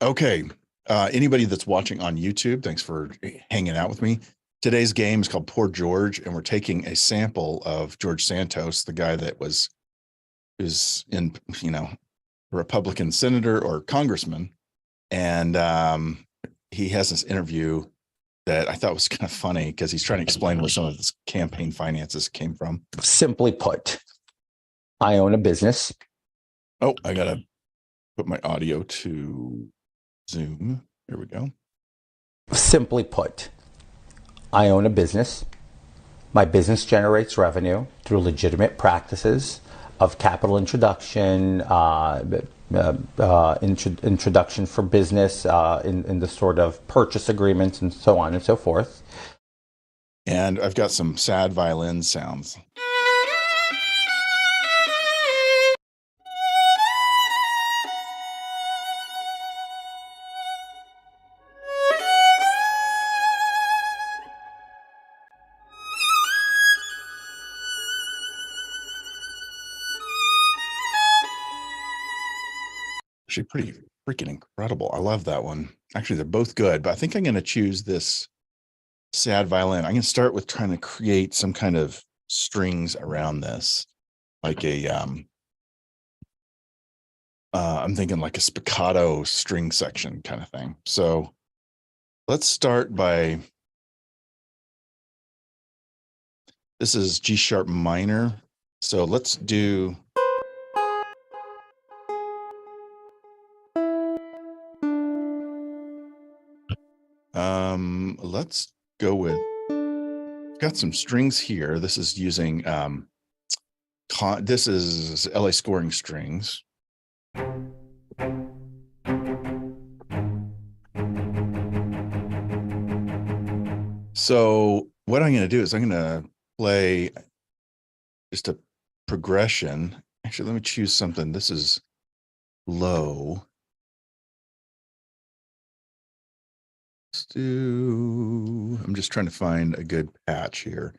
Okay. Anybody that's watching on YouTube, thanks for hanging out with me. Today's game is called Poor George, and we're taking a sample of George Santos, the guy that is in, Republican senator or congressman. And he has this interview that I thought was kind of funny because he's trying to explain where some of his campaign finances came from. Simply put, I own a business. Oh, I got to put my audio to Zoom. Here we go. Simply put, I own a business. My business generates revenue through legitimate practices of capital introduction, introduction for business in the sort of purchase agreements and so on and so forth. And I've got some sad violin sounds. Actually, pretty freaking incredible. I love that one. Actually, they're both good, but I think I'm going to choose this sad violin. I'm going to start with trying to create some kind of strings around this, like I'm thinking like a spiccato string section kind of thing. So let's start by, this is G sharp minor. So let's do, let's go with, got some strings here. This is using, this is LA scoring strings. So what I'm going to do is I'm going to play just a progression. Actually, let me choose something. This is low. I'm just trying to find a good patch here.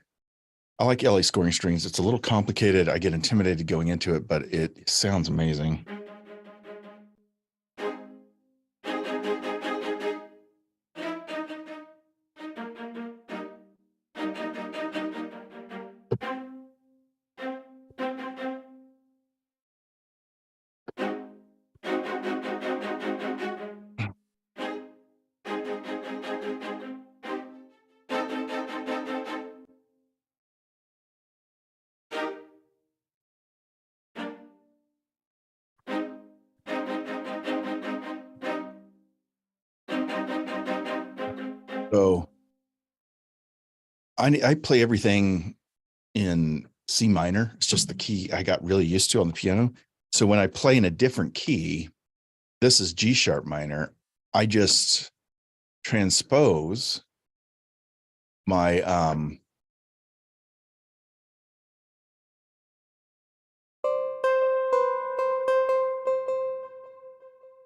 I like LA scoring strings. It's a little complicated. I get intimidated going into it, but it sounds amazing. So I play everything in C minor. It's just the key I got really used to on the piano. So when I play in a different key, this is G sharp minor, I just transpose my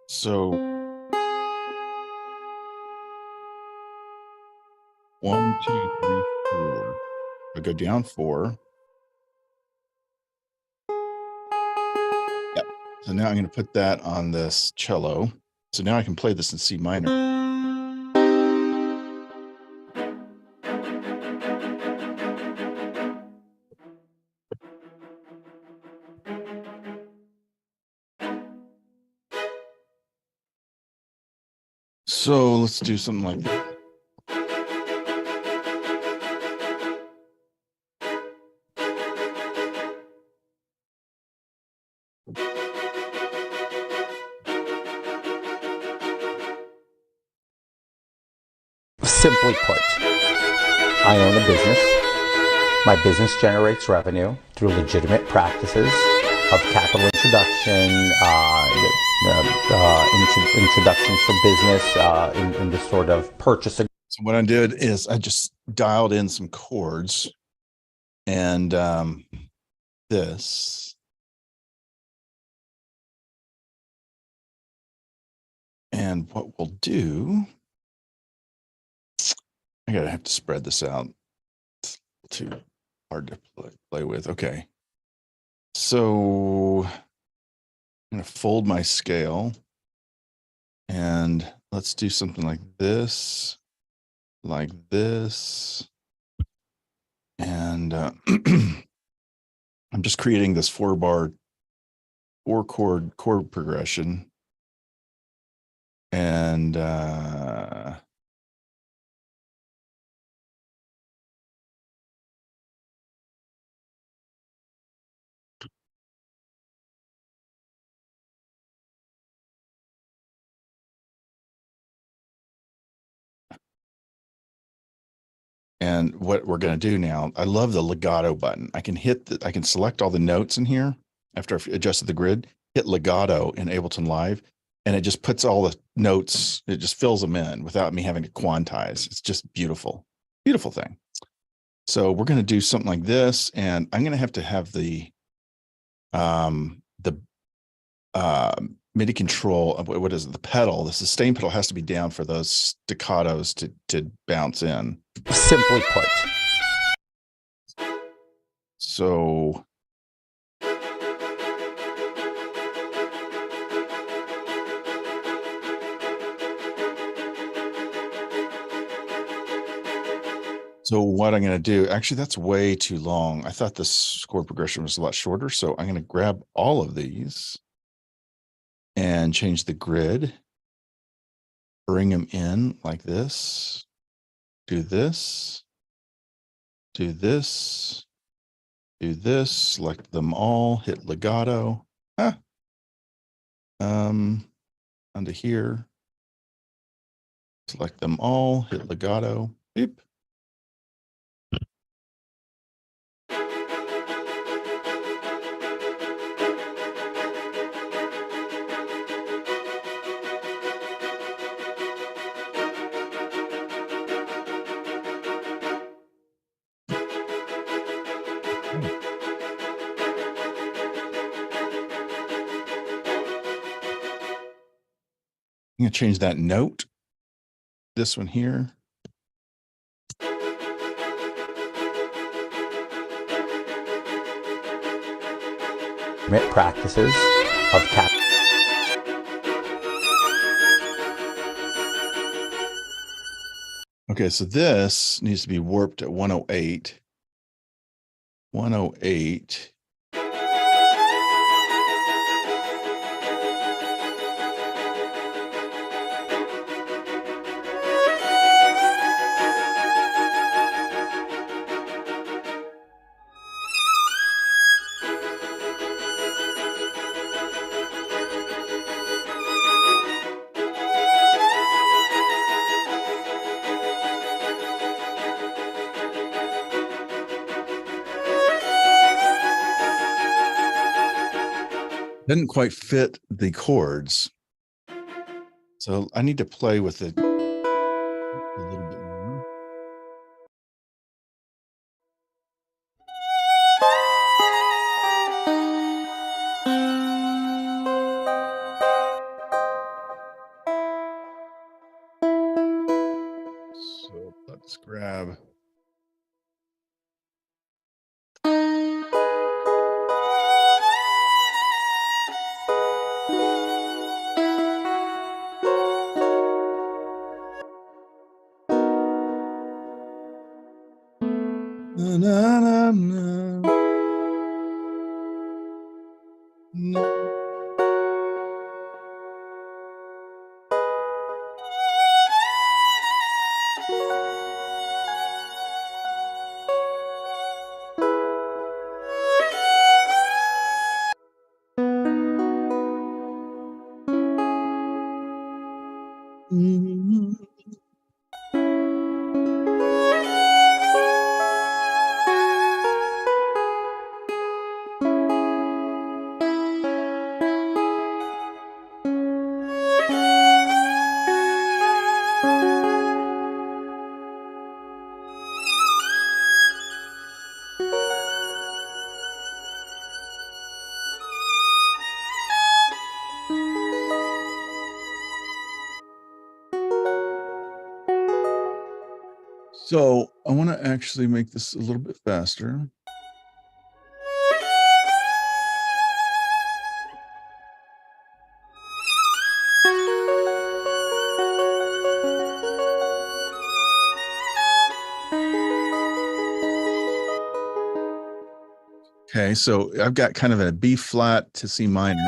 so 1, 2, 3, 4. I go down 4. Yep. So now I'm going to put that on this cello. So now I can play this in C minor. So let's do something like that. Simply put, I own a business. My business generates revenue through legitimate practices of capital introduction, introduction for business in the sort of purchase. So what I did is I just dialed in some chords and this. And what we'll do, I gotta have to spread this out. It's too hard to play with. Okay. So I'm gonna fold my scale And let's do something like this. And I'm just creating this 4-bar, 4-chord chord progression. And And what we're going to do now, I love the legato button. I can I can select all the notes in here after I've adjusted the grid, hit legato in Ableton Live, and it just puts all the notes, it just fills them in without me having to quantize. It's just beautiful, beautiful thing. So we're going to do something like this, and I'm going to have the MIDI control of what is it? The pedal, the sustain pedal has to be down for those staccatos to bounce in. Simply put. So what I'm going to do, actually, that's way too long. I thought this chord progression was a lot shorter. So I'm going to grab all of these and change the grid, bring them in like this, do this, do this, do this, select them all, hit legato, onto here, select them all, hit legato, beep. I'm going to change that note, this one here. Practices of Okay, so this needs to be warped at 108. 108. Didn't quite fit the chords. So I need to play with it a little bit more. So let's grab. Na, na, na, na. Mhm. So I want to actually make this a little bit faster. Okay, so I've got kind of a B flat to C minor.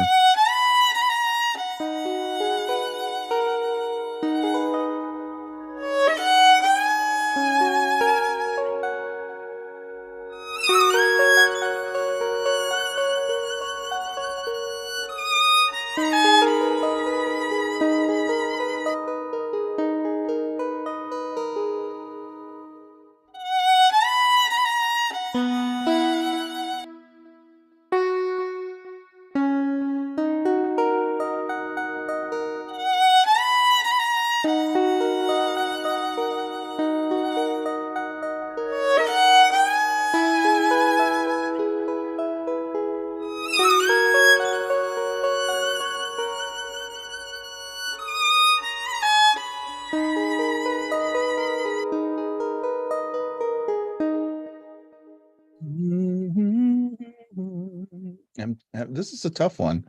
This is a tough one.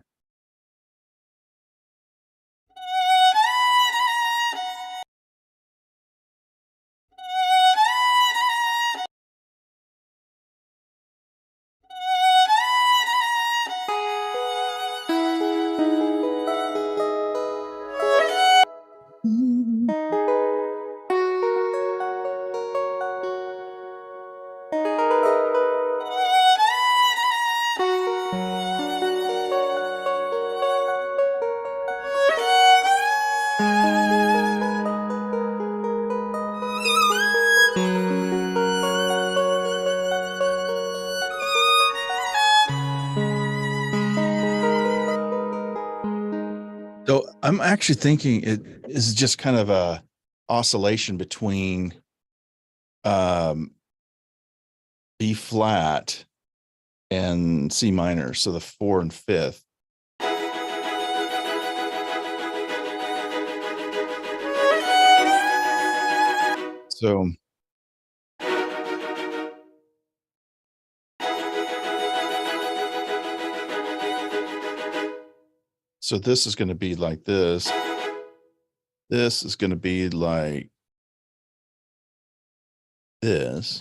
So I'm actually thinking it is just kind of a oscillation between B flat and C minor. So the 4 and 5th. So this is going to be like this. This is going to be like this.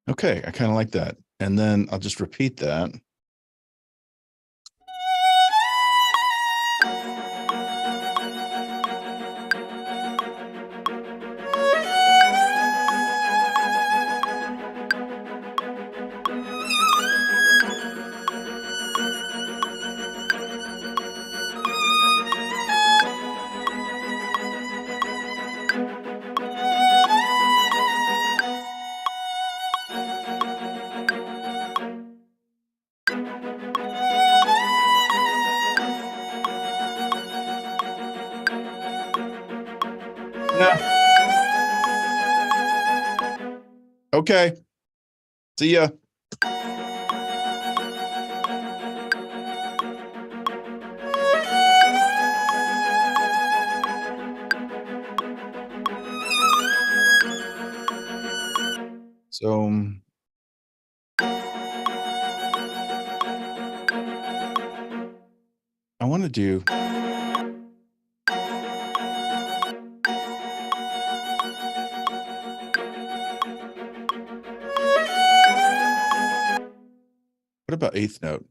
Okay, I kind of like that. And then I'll just repeat that. Yeah. Okay. See ya. So I want to do what about 8th note?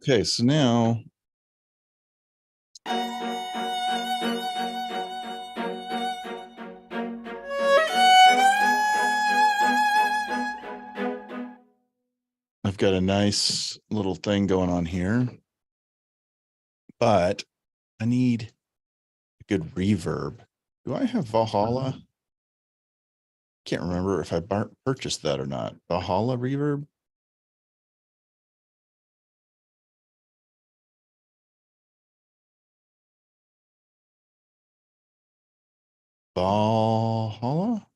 Okay, so now I've got a nice little thing going on here, but I need a good reverb. Do I have Valhalla? Can't remember if I purchased that or not. Valhalla reverb? Valhalla?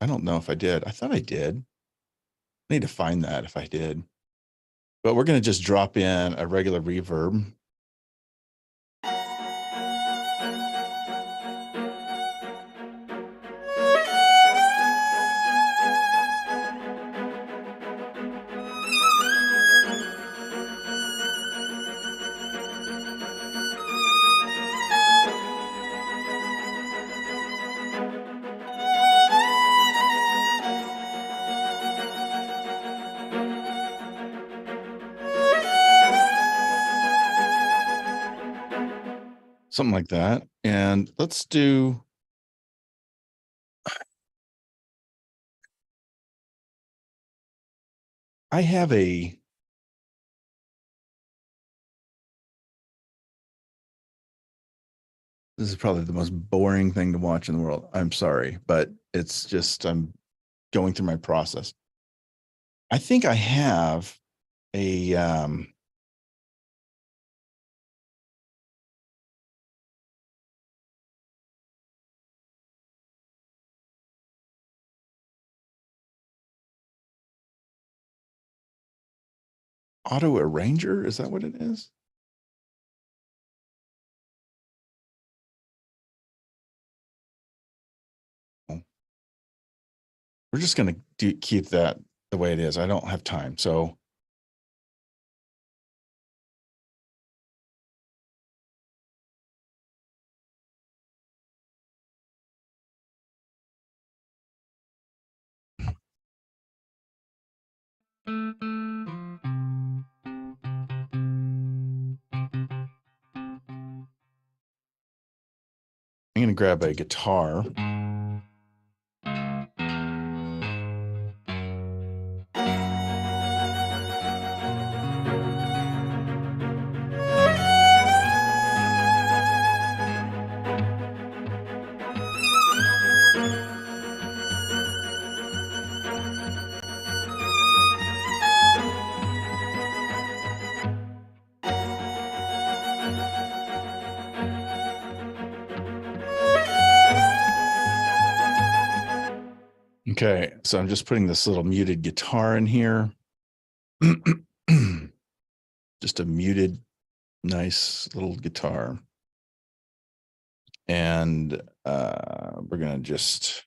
I don't know if I did. I thought I did. I need to find that if I did. But we're going to just drop in a regular reverb. Something like that. And let's do, I have a, this is probably the most boring thing to watch in the world. I'm sorry, but it's just, I'm going through my process. I think I have a, auto arranger. Is that what it is? We're just going to keep that the way it is. I don't have time. So I'm going to grab a guitar. Okay, so I'm just putting this little muted guitar in here. Just a muted, nice little guitar. And we're going to just,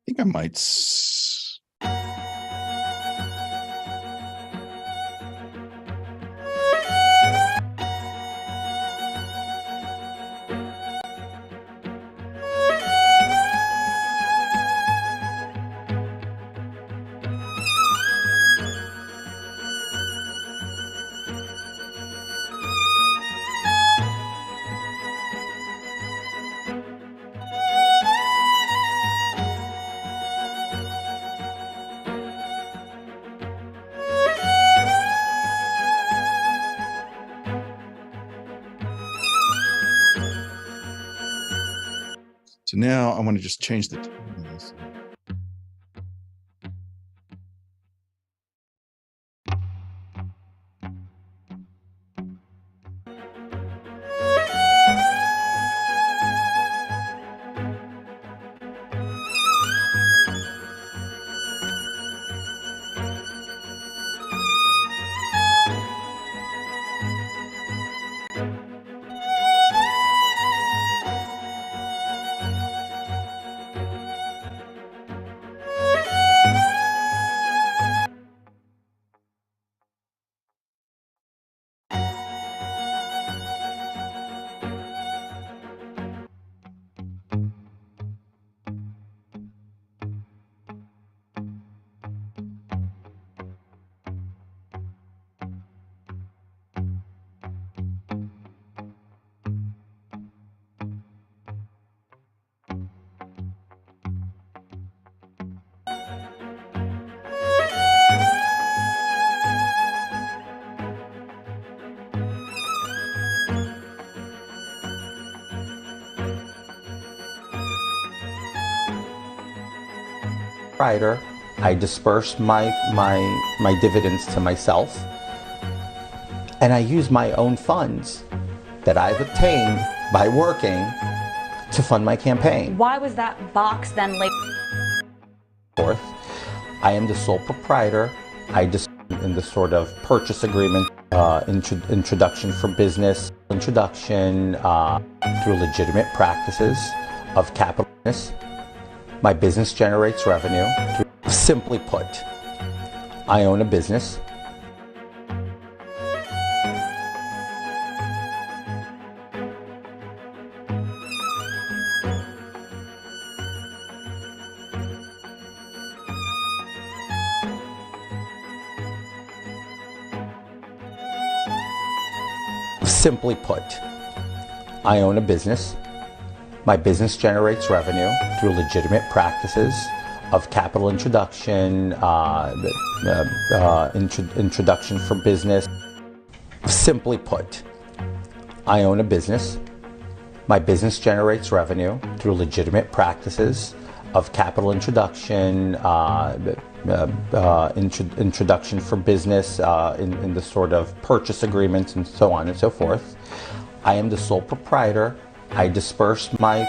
I think I might. So now I want to just change the tone of this. proprietor. I disperse my dividends to myself, and I use my own funds that I've obtained by working to fund my campaign. Why was that box then labeled? Fourth, I am the sole proprietor. I in the sort of purchase agreement, introduction for business, introduction through legitimate practices of capital. My business generates revenue. Simply put, I own a business. Simply put, I own a business. My business generates revenue through legitimate practices of capital introduction, introduction for business. Simply put, I own a business. My business generates revenue through legitimate practices of capital introduction, introduction for business in the sort of purchase agreements and so on and so forth. I am the sole proprietor. I disperse my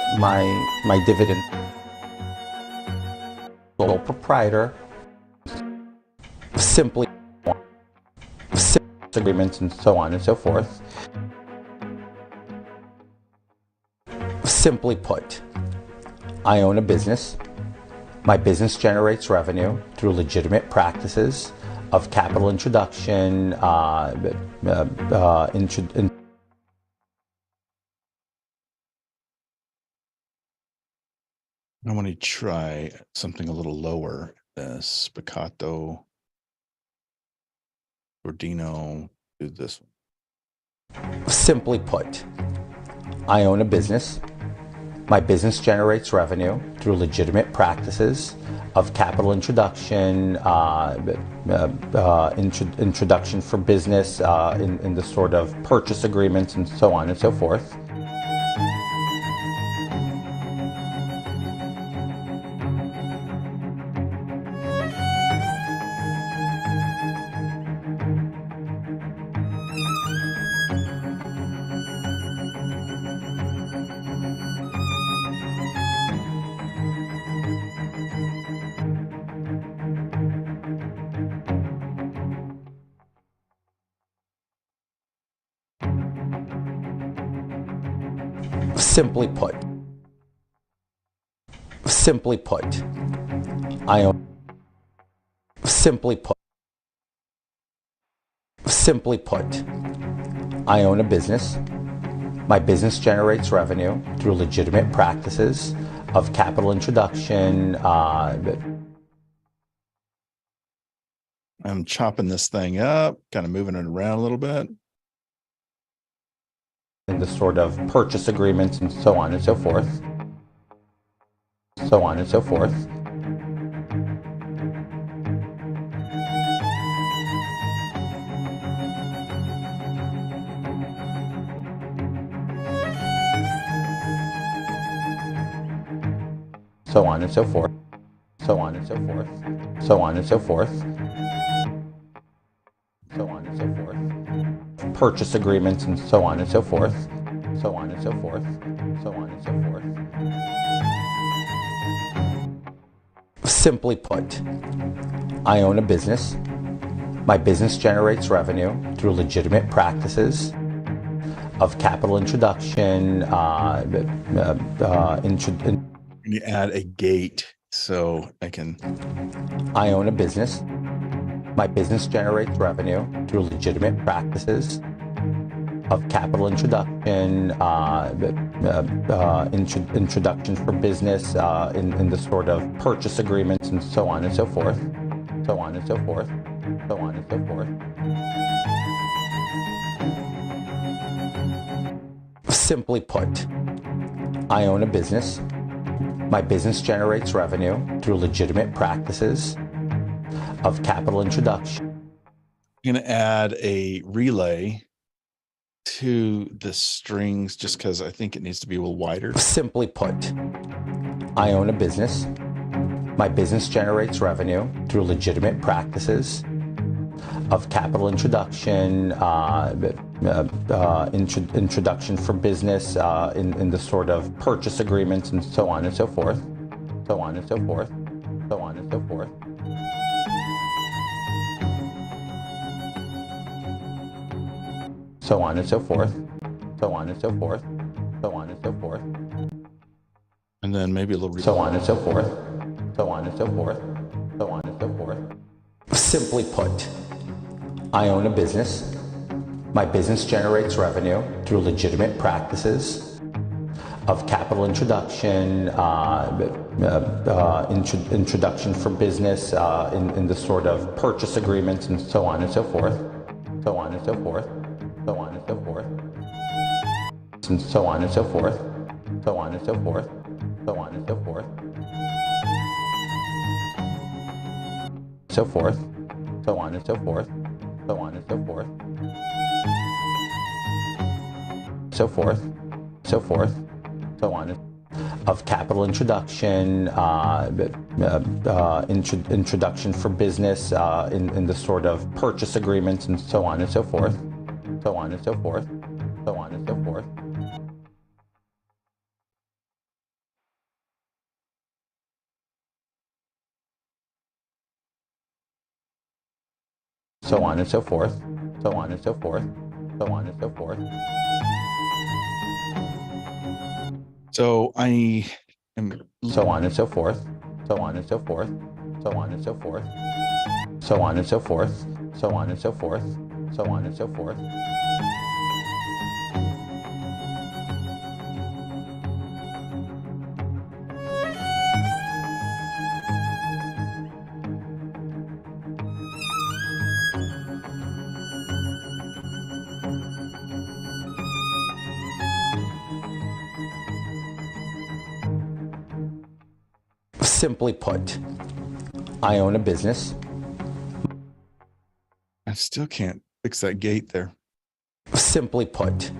dividend. Sole proprietor. Simply agreements and so on and so forth. Simply put, I own a business. My business generates revenue through legitimate practices of capital introduction, I want to try something a little lower. Spiccato, Ordino, do this one. Simply put, I own a business. My business generates revenue through legitimate practices of capital introduction, introduction for business in the sort of purchase agreements and so on and so forth. Simply put, I own. Simply put, I own a business. My business generates revenue through legitimate practices of capital introduction. I'm chopping this thing up, kind of moving it around a little bit. In the sort of purchase agreements and so on and so forth. So on and so forth. So on and so forth. So on and so forth. So on and so forth. So on and so forth. Purchase agreements and so on and so forth. So on and so forth. So on and so forth. Simply put, I own a business. My business generates revenue through legitimate practices of capital introduction. You add a gate so I can. I own a business. My business generates revenue through legitimate practices of capital introduction, introduction for business in the sort of purchase agreements and so on and so forth. So on and so forth. So on and so forth. Simply put, I own a business. My business generates revenue through legitimate practices of capital introduction. I'm going to add a relay to the strings just because I think it needs to be a little wider. Simply put, I own a business. My business generates revenue through legitimate practices of capital introduction, introduction for business in the sort of purchase agreements and so on and so forth, so on and so forth, so on and so forth. So on and so forth, so on and so forth, so on and so forth. And then maybe a little. So on and so forth, so on and so forth, so on and so forth. Simply put, I own a business. My business generates revenue through legitimate practices of capital introduction, introduction for business in the sort of purchase agreements and so on and so forth, so on and so forth, so on and so forth, and so on and so forth, so on and so forth, so on and so forth, so forth, so on and so forth, so on and so forth, so forth, so forth, so on, of capital introduction, introduction for business in the sort of purchase agreements and so on and so forth, so on and so forth, so on and so forth. So on and so forth, so on and so forth, so on and so forth. So I am. So on and so forth, so on and so forth, so on and so forth, so on and so forth, so on and so forth, so on and so forth. Simply put, I own a business. I still can't fix that gate there. Simply put.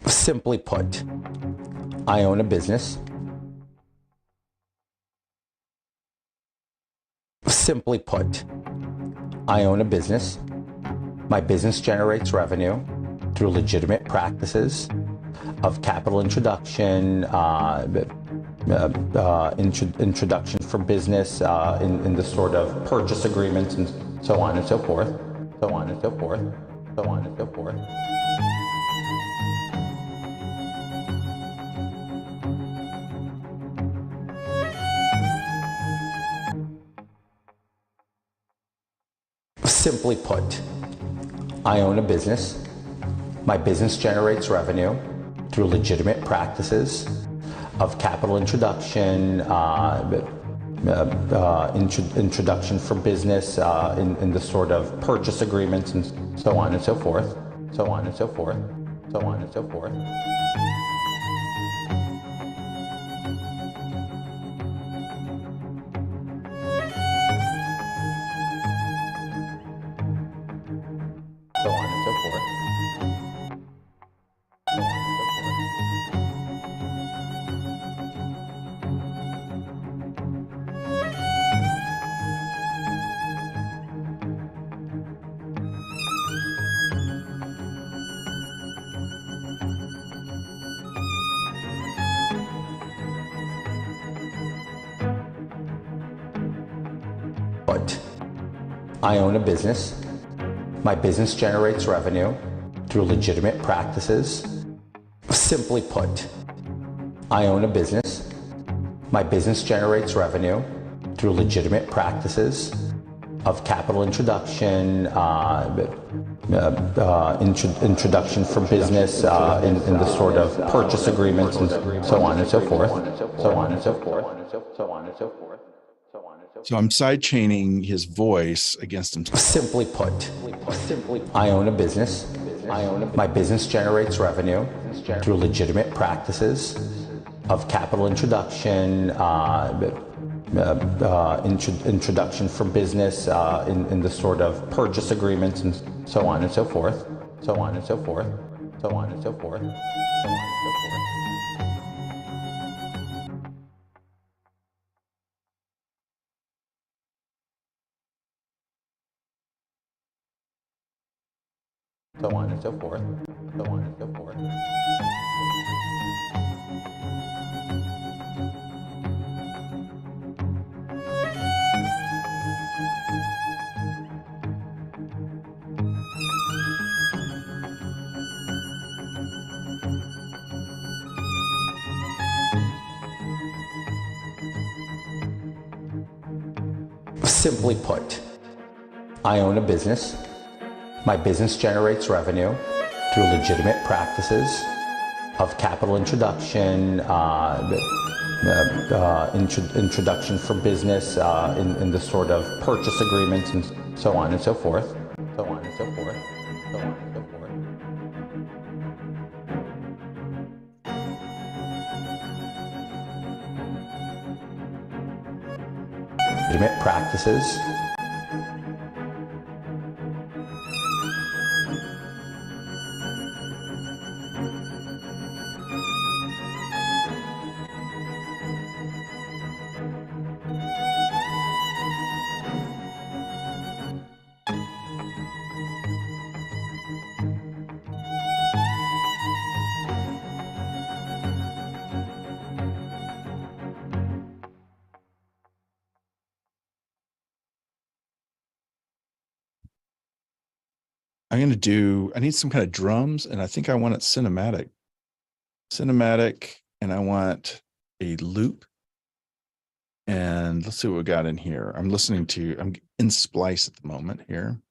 Simply put, I own a business. Simply put, I own a business. My business generates revenue through legitimate practices of capital introduction, introduction for business in the sort of purchase agreements and so on and so forth, so on and so forth, so on and so forth. Simply put, I own a business. My business generates revenue through legitimate practices of capital introduction, introduction for business in the sort of purchase agreements and so on and so forth, so on and so forth, so on and so forth. So on and so forth. So on and so forth. But I own a business. My business generates revenue through legitimate practices. Simply put, I own a business. My business generates revenue through legitimate practices of capital introduction, introduction for business in the sort of purchase agreements and so on and so forth, so on and so forth, so on and so forth. So I'm side chaining his voice against himself. Simply put, I own a business. My business generates revenue through legitimate practices of capital introduction, introduction for business in the sort of purchase agreements and so on and so forth, so on and so forth, so on and so forth, so on and so forth. so on and so forth, so on and so forth. Simply put, I own a business. My business generates revenue through legitimate practices of capital introduction, introduction for business in the sort of purchase agreements and so on and so forth, so on and so forth, so on and so forth. Legitimate practices. I need some kind of drums, and I think I want it cinematic. And I want a loop. And let's see what we got in here. I'm in Splice at the moment here.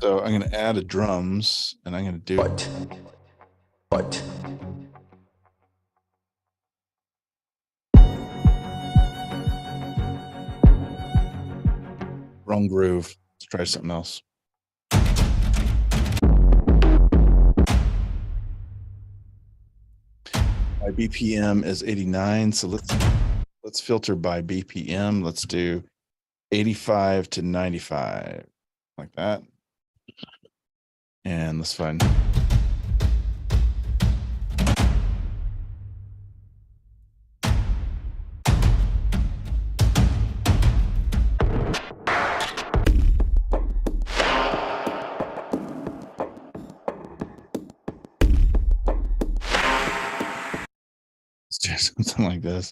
So I'm going to add a drums, and I'm going to do What? Wrong groove. Let's try something else. My BPM is 89, so let's filter by BPM. Let's do 85 to 95, like that. And let's find. Let's do something like this.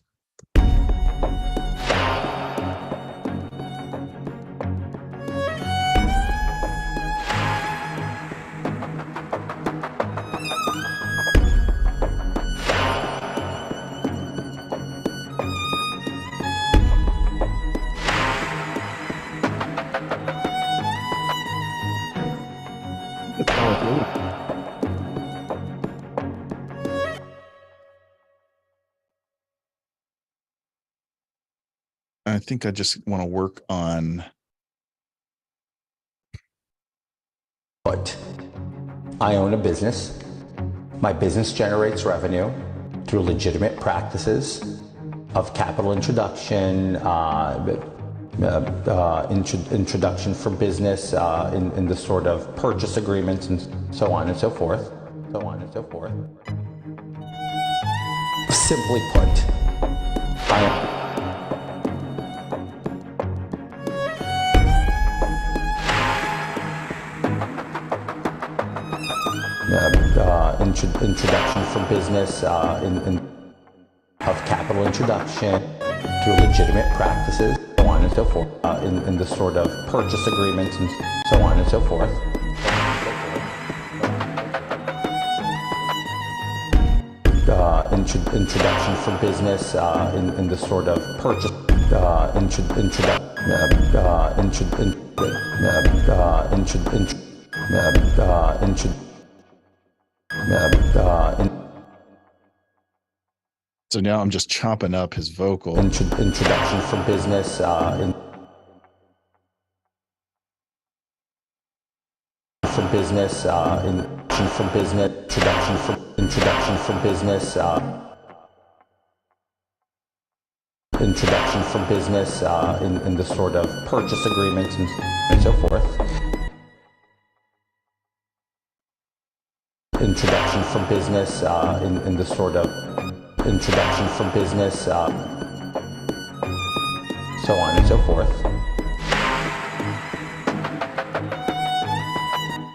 I think I just want to work on. What? I own a business. My business generates revenue through legitimate practices of capital introduction, introduction for business in the sort of purchase agreements and so on and so forth, so on and so forth. Simply put, introduction for business of capital introduction through legitimate practices, so on and so forth, in the sort of purchase agreements and so on and so forth. Introduction for business in the sort of purchase So now I'm just chopping up his vocal. Introduction for business business, introduction for business, introduction for business, introduction for business in the sort of purchase agreements and so forth. Introduction for business in the sort of introduction for business, so on and so forth.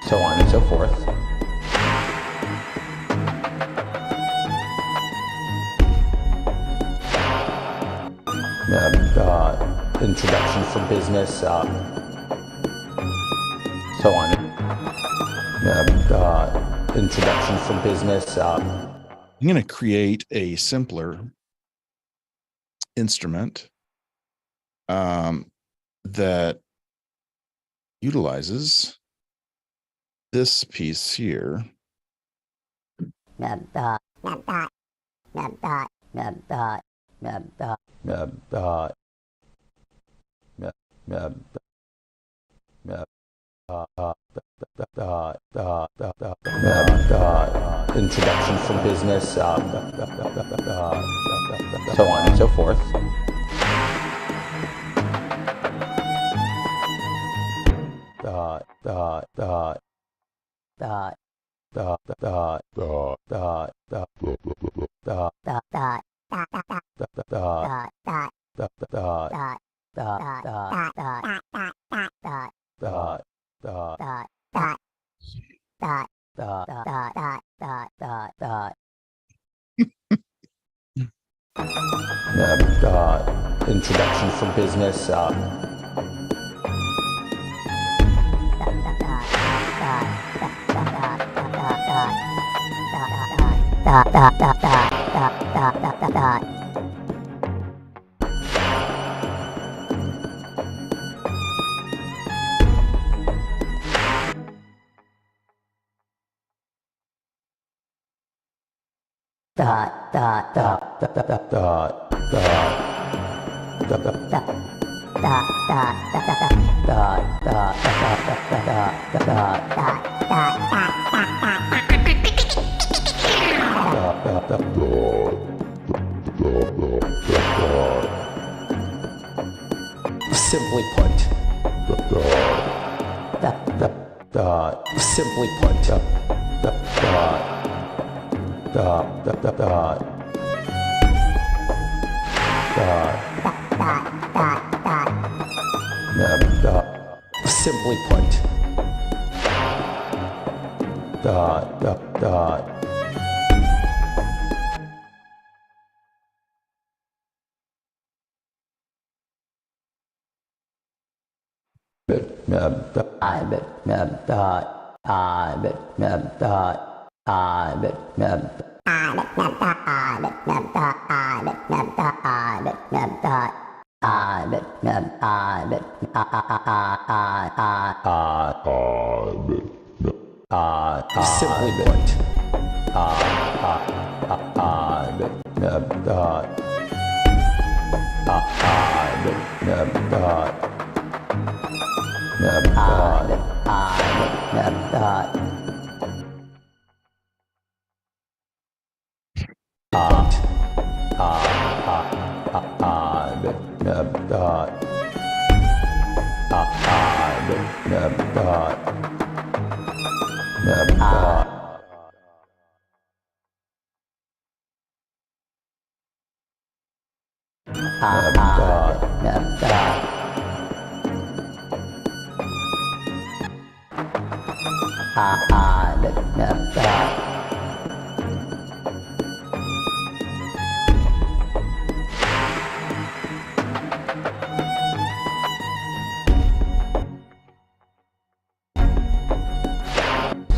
So on and so forth. Introduction for business, so on. Introduction for business. I'm going to create a simpler instrument that utilizes this piece here. Introduction for business, so on and so forth. Introduction for business, simply put, simply put, simply put, simply put,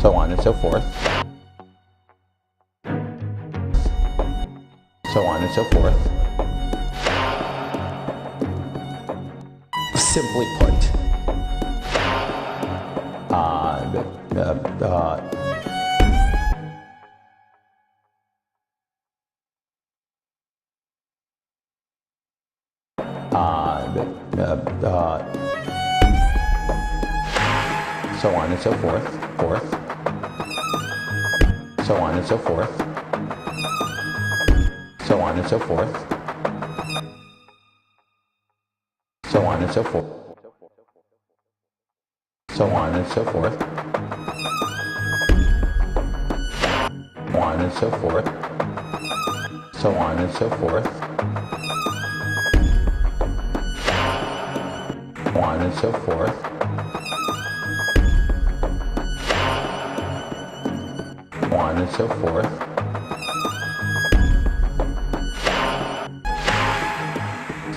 so on and so forth, so on and so forth. Simply put, so on and so forth, so on and so forth, so on and so forth, so on and so forth, so on and so forth, so on and so forth, so on and so forth, so on and so forth, so on and so forth,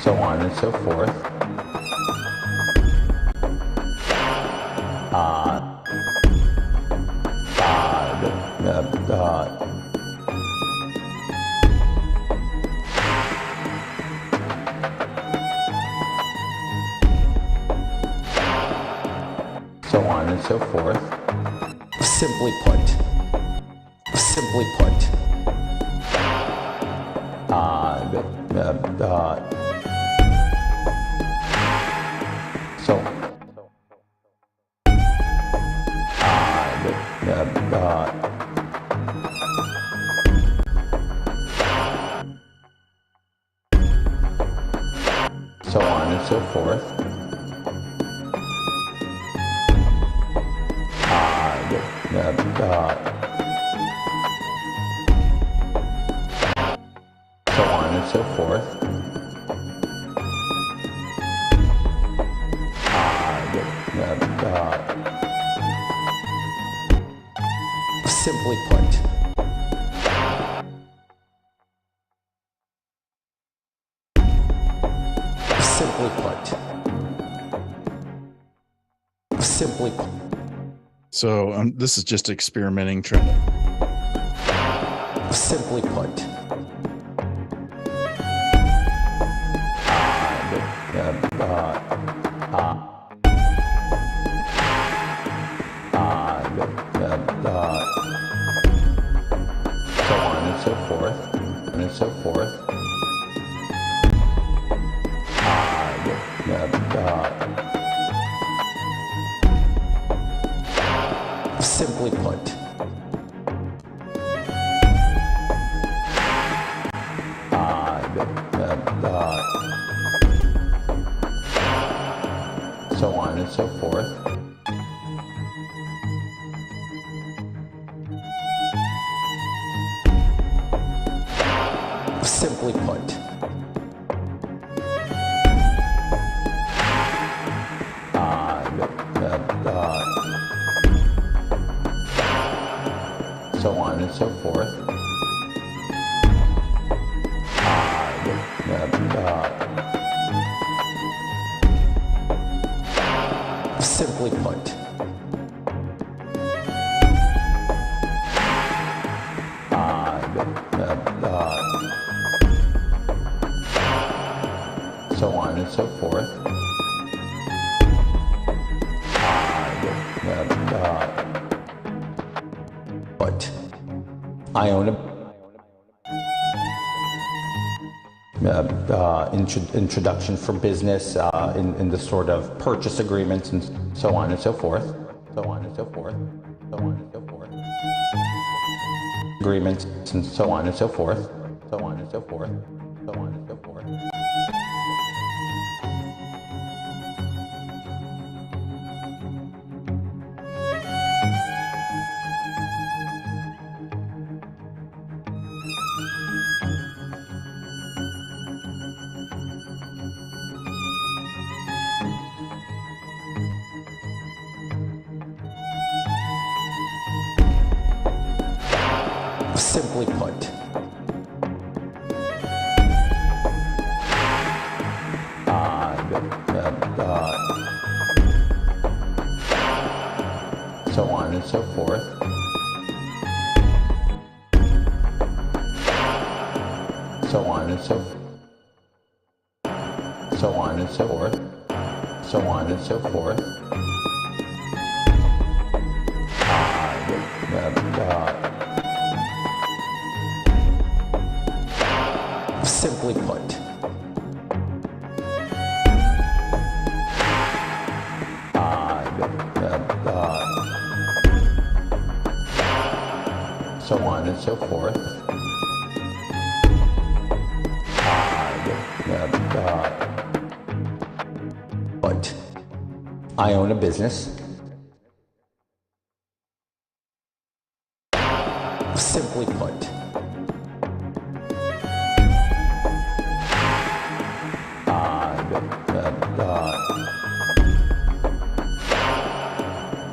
so on and so forth, so on and so forth. Simply put, simply put, so so on and so forth. So on and so forth. Simply put. Simply put. Simply put. So this is just experimenting, trying to. Simply put. So on and so forth, and so forth. Simply put. So on and so forth. Simply put. So on and so forth. Simply put. So on and so forth. But I own a introduction for business in the sort of purchase agreements and so on and so forth. So on and so forth. So on and so forth. Agreements and so on and so forth. So on and so forth. So on and so forth. Simply put. So on and so forth. So on and so on and so forth. So on and so forth. Simply put. so on and so forth. But I own a business. Simply put,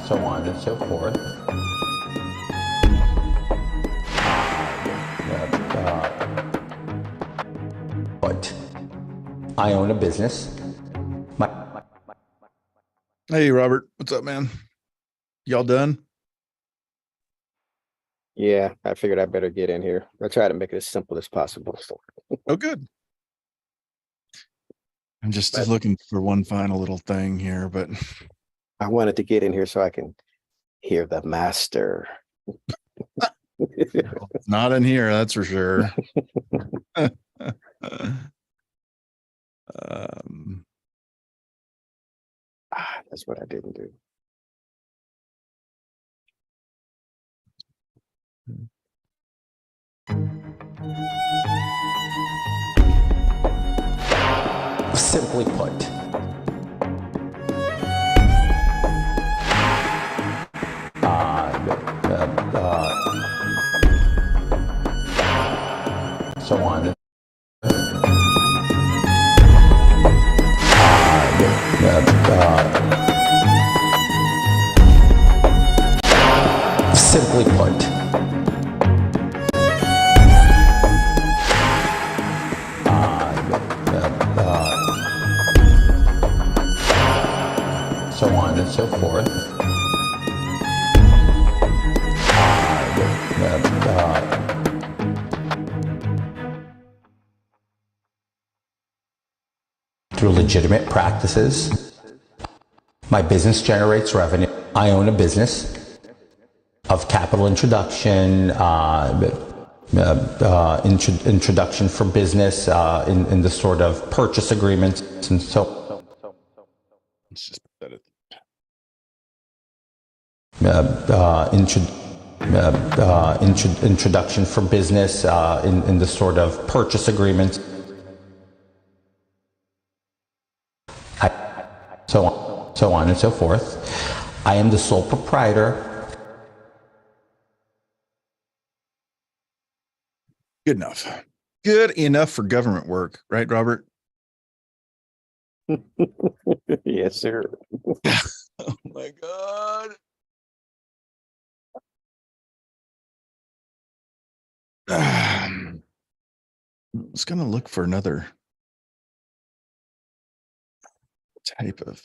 so on and so forth. But I own a business. Hey, Robert, what's up, man? Y'all done? Yeah, I figured I better get in here. I'll try to make it as simple as possible. So Oh, good. I'm just But- looking for one final little thing here, but I wanted to get in here so I can hear the master. it's not in here, that's for sure. That's what I didn't do. Simply put, so on. Simply put, so on and so forth. Through legitimate practices, my business generates revenue. I own a business of capital introduction, introduction for business in the sort of purchase agreements and so. Let's just put that at Introduction for business in the sort of purchase agreements. So on and so forth. I am the sole proprietor. good enough. Good enough for government work, right, Robert? Yes, sir. Oh my God. I was gonna look for another type of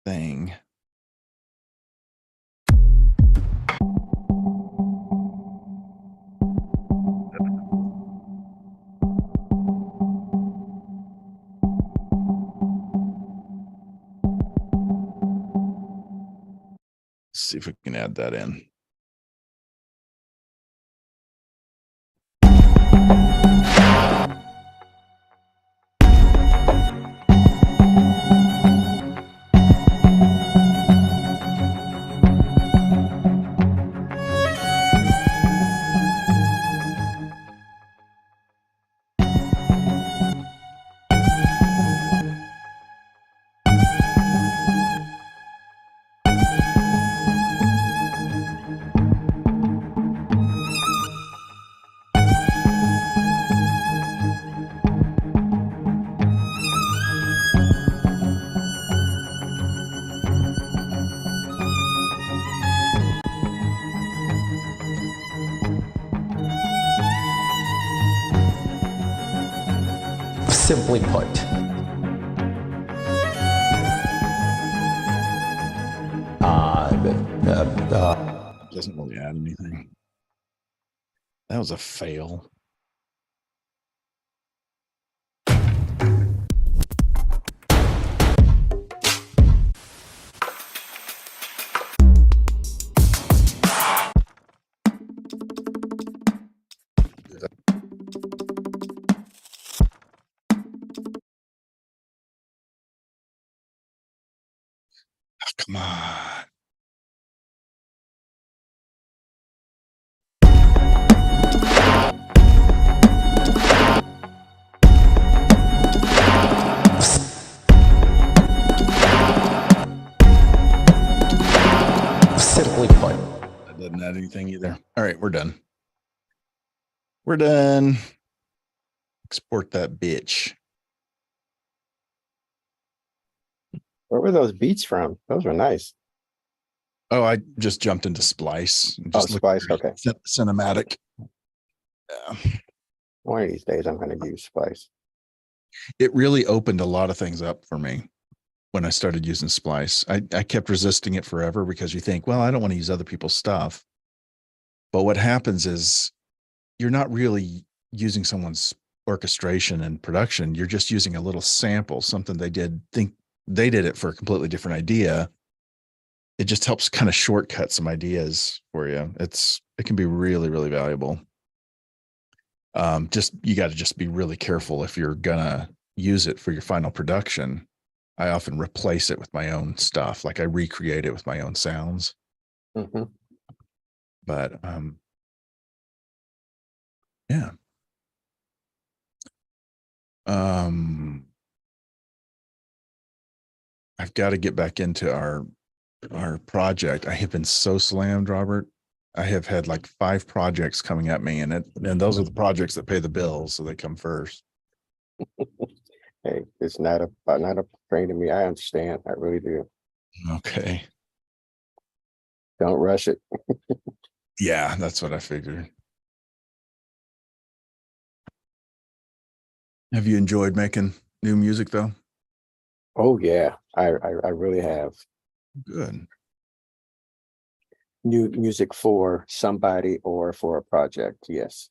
thing. Let's see if we can add that in. Simply put, Doesn't really add anything. That was a fail. Oh, come on. add anything either. All right, we're done. We're done. Export that bitch. Where were those beats from? Those were nice. Oh, I just jumped into Splice and Oh, just looked Splice. Okay. cinematic. Yeah. One of these days, I'm going to use Splice. It really opened a lot of things up for me when I started using Splice. I kept resisting it forever because you think, well, I don't want to use other people's stuff. But what happens is you're not really using someone's orchestration and production. You're just using a little sample, something they think they did it for a completely different idea. It just helps kind of shortcut some ideas for you. It can be really, really valuable. You got to just be really careful if you're gonna use it for your final production. I often replace it with my own stuff, like I recreate it with my own sounds. Mm-hmm. But yeah. I've got to get back into our project. I have been so slammed, Robert. I have had like 5 projects coming at me, and those are the projects that pay the bills, so they come first. Hey, it's not a pain to me. I understand. I really do. Okay. Don't rush it. Yeah, that's what I figured. Have you enjoyed making new music though? Oh yeah, I really have. Good. New music for somebody or for a project. Yes,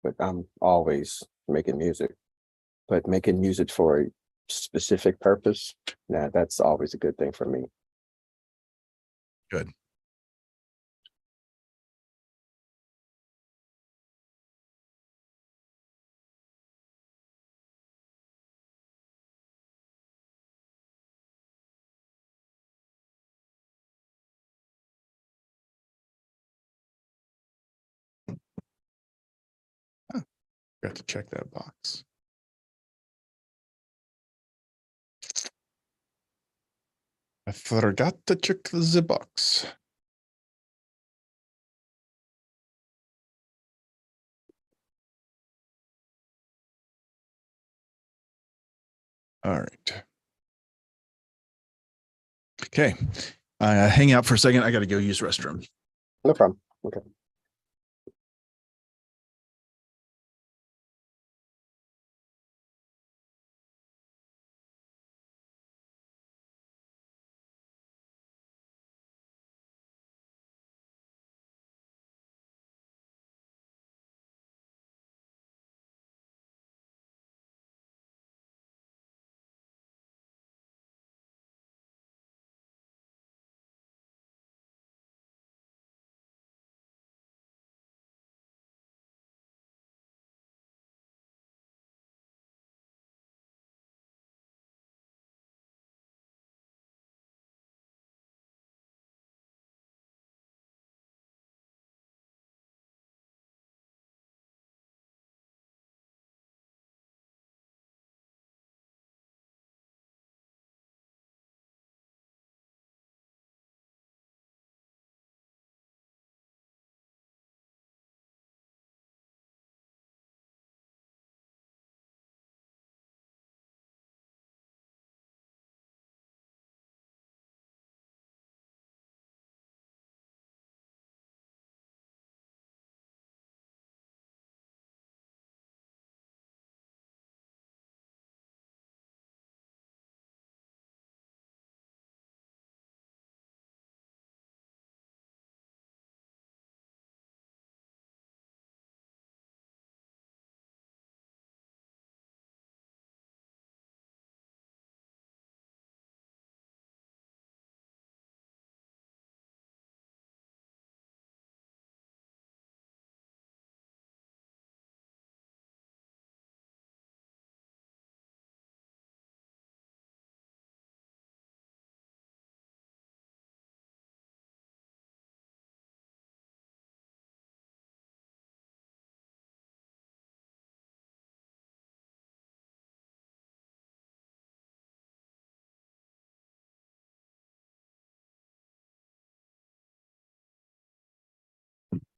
but I'm always making music. But making music for a specific purpose, nah, that's always a good thing for me. Good. Huh, got to check that box. I forgot to check the box. All right. Okay. Hang out for a second. I got to go use restroom. No problem. Okay.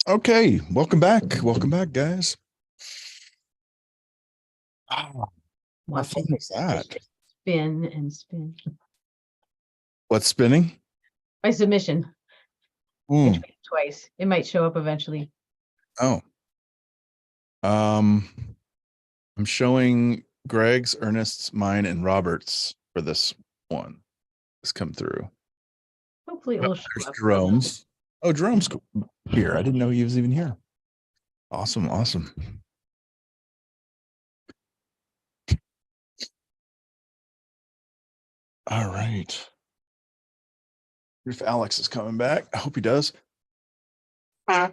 Okay, welcome back. Welcome back, guys. Ah, how Watching fun is that? spin and spin. What's spinning? My submission. I Hmm. tried it twice. It might show up eventually. Oh. I'm showing Greg's, Ernest's, mine, and Robert's for this one. It's come through. Hopefully it will show There's up. Jerome's. Oh, Jerome's here. I didn't know he was even here. Awesome, awesome. All right. If Alex is coming back, I hope he does. All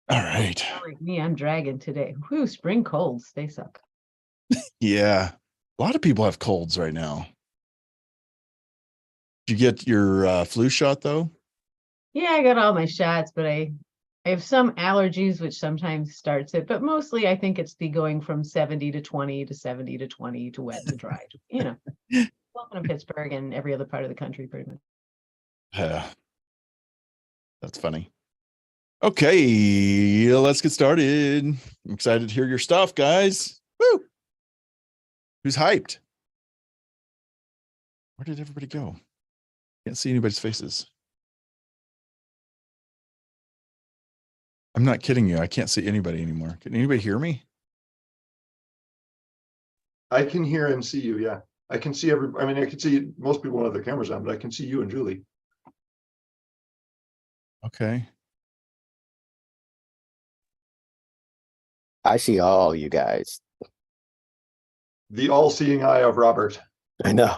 right. Like me, I'm dragging today. Whew, spring colds. They suck. Yeah. A lot of people have colds right now. Did you get your flu shot though? Yeah, I got all my shots, but I have some allergies, which sometimes starts it. But mostly I think it's the going from 70 to 20 to 70 to 20 to wet to dry. You know, welcome to Pittsburgh and every other part of the country, pretty much. Yeah. That's funny. Okay, let's get started. I'm excited to hear your stuff, guys. Woo! Who's hyped? Where did everybody go? Can't see anybody's faces. I'm not kidding you. I can't see anybody anymore. Can anybody hear me? I can hear and see you. Yeah, I can see I mean, I can see most people have their cameras on, but I can see you and Julie. Okay. I see all you guys. The all-seeing eye of Robert. I know.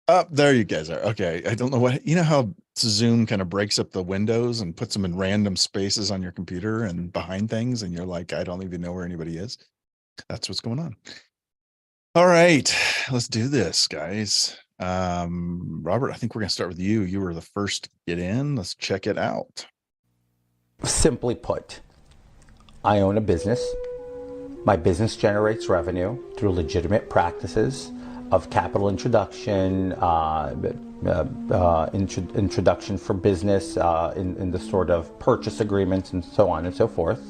Oh, there you guys are. Okay. I don't know what, you know how Zoom kind of breaks up the windows and puts them in random spaces on your computer and behind things. And you're like, I don't even know where anybody is. That's what's going on. All right, let's do this, guys. Robert, I think we're going to start with you. You were the first to get in. Let's check it out. Simply put, I own a business. My business generates revenue through legitimate practices of capital introduction, introduction for business in the sort of purchase agreements and so on and so forth.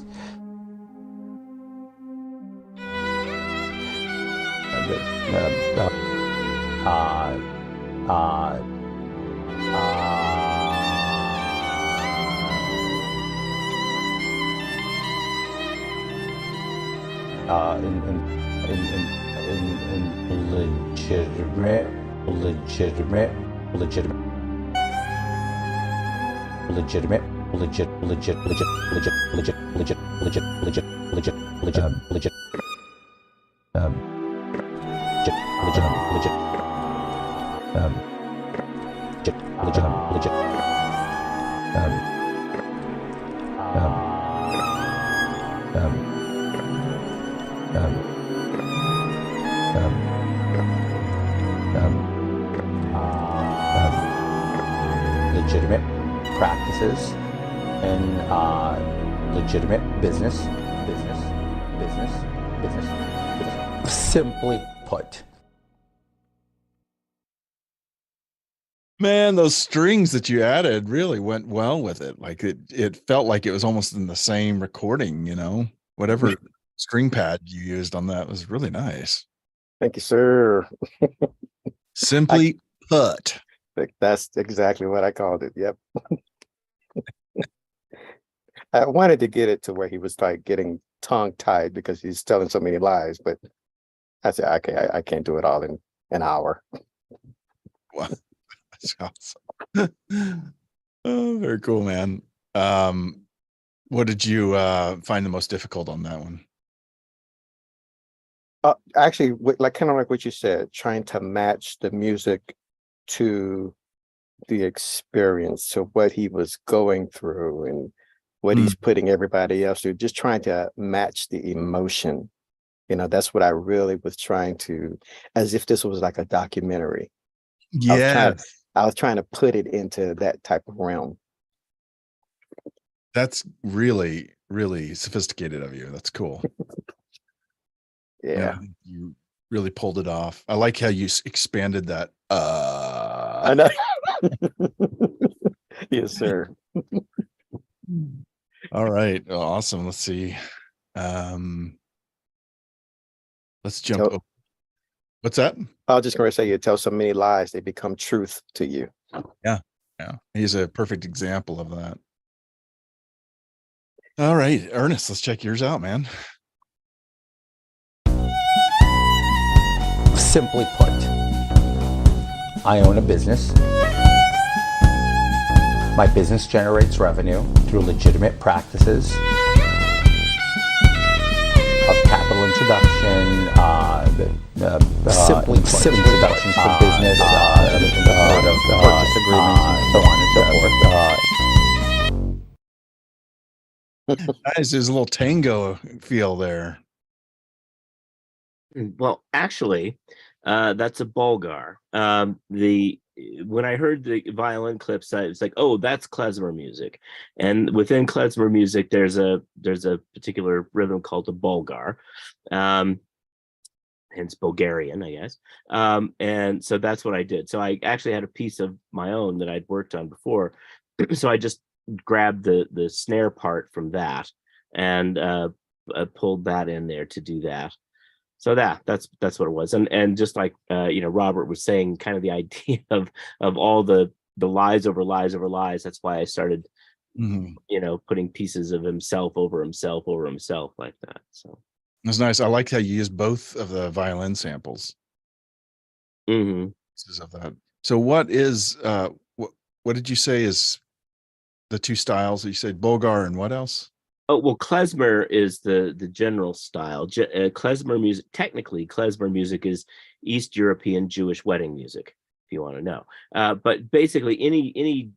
Legitimate practices and legitimate business. Simply put. Man, those strings that you added really went well with it. Like it felt like it was almost in the same recording, you know, whatever string pad you used on that was really nice. Thank you, sir. Simply put. That's exactly what I called it. Yep. I wanted to get it to where he was like getting tongue tied because he's telling so many lies, but I said, okay, I can't do it all in an hour. Wow. That's awesome. Oh, very cool, man. What did you find the most difficult on that one? Actually, like kind of like what you said, trying to match the music to the experience, to what he was going through and what he's putting everybody else through, just trying to match the emotion. You know, that's what I really was trying to, as if this was like a documentary. Yeah. I was trying to put it into that type of realm. That's really, really sophisticated of you. That's cool. Yeah. You really pulled it off. I like how you expanded that I know. Yes, sir. All right. Awesome. Let's see. Let's jump. Tell- What's that? I was just going to say, you tell so many lies, they become truth to you. Yeah. He's a perfect example of that. All right, Ernest, let's check yours out, man. Simply put, I own a business. My business generates revenue through legitimate practices of capital introduction, simply introductions for business, sort of purchase agreements, and so on and so forth. Nice, there's a little tango feel there. Well, actually, that's a Bulgar. When I heard the violin clips, it's like, oh, that's klezmer music, and within klezmer music, there's a particular rhythm called a Bulgar, hence Bulgarian, I guess. And so that's what I did. So I actually had a piece of my own that I'd worked on before, so I just grabbed the snare part from that and pulled that in there to do that. So that's what it was. And just like Robert was saying, kind of the idea of all the lies over lies over lies. That's why I started putting pieces of himself over himself like that. So that's nice. I like how you use both of the violin samples. Pieces of that. So what is what did you say is the two styles? You said Bulgar and what else? Oh, well, klezmer is the general style. Klezmer music, technically, klezmer music is East European Jewish wedding music, if you want to know. But basically, any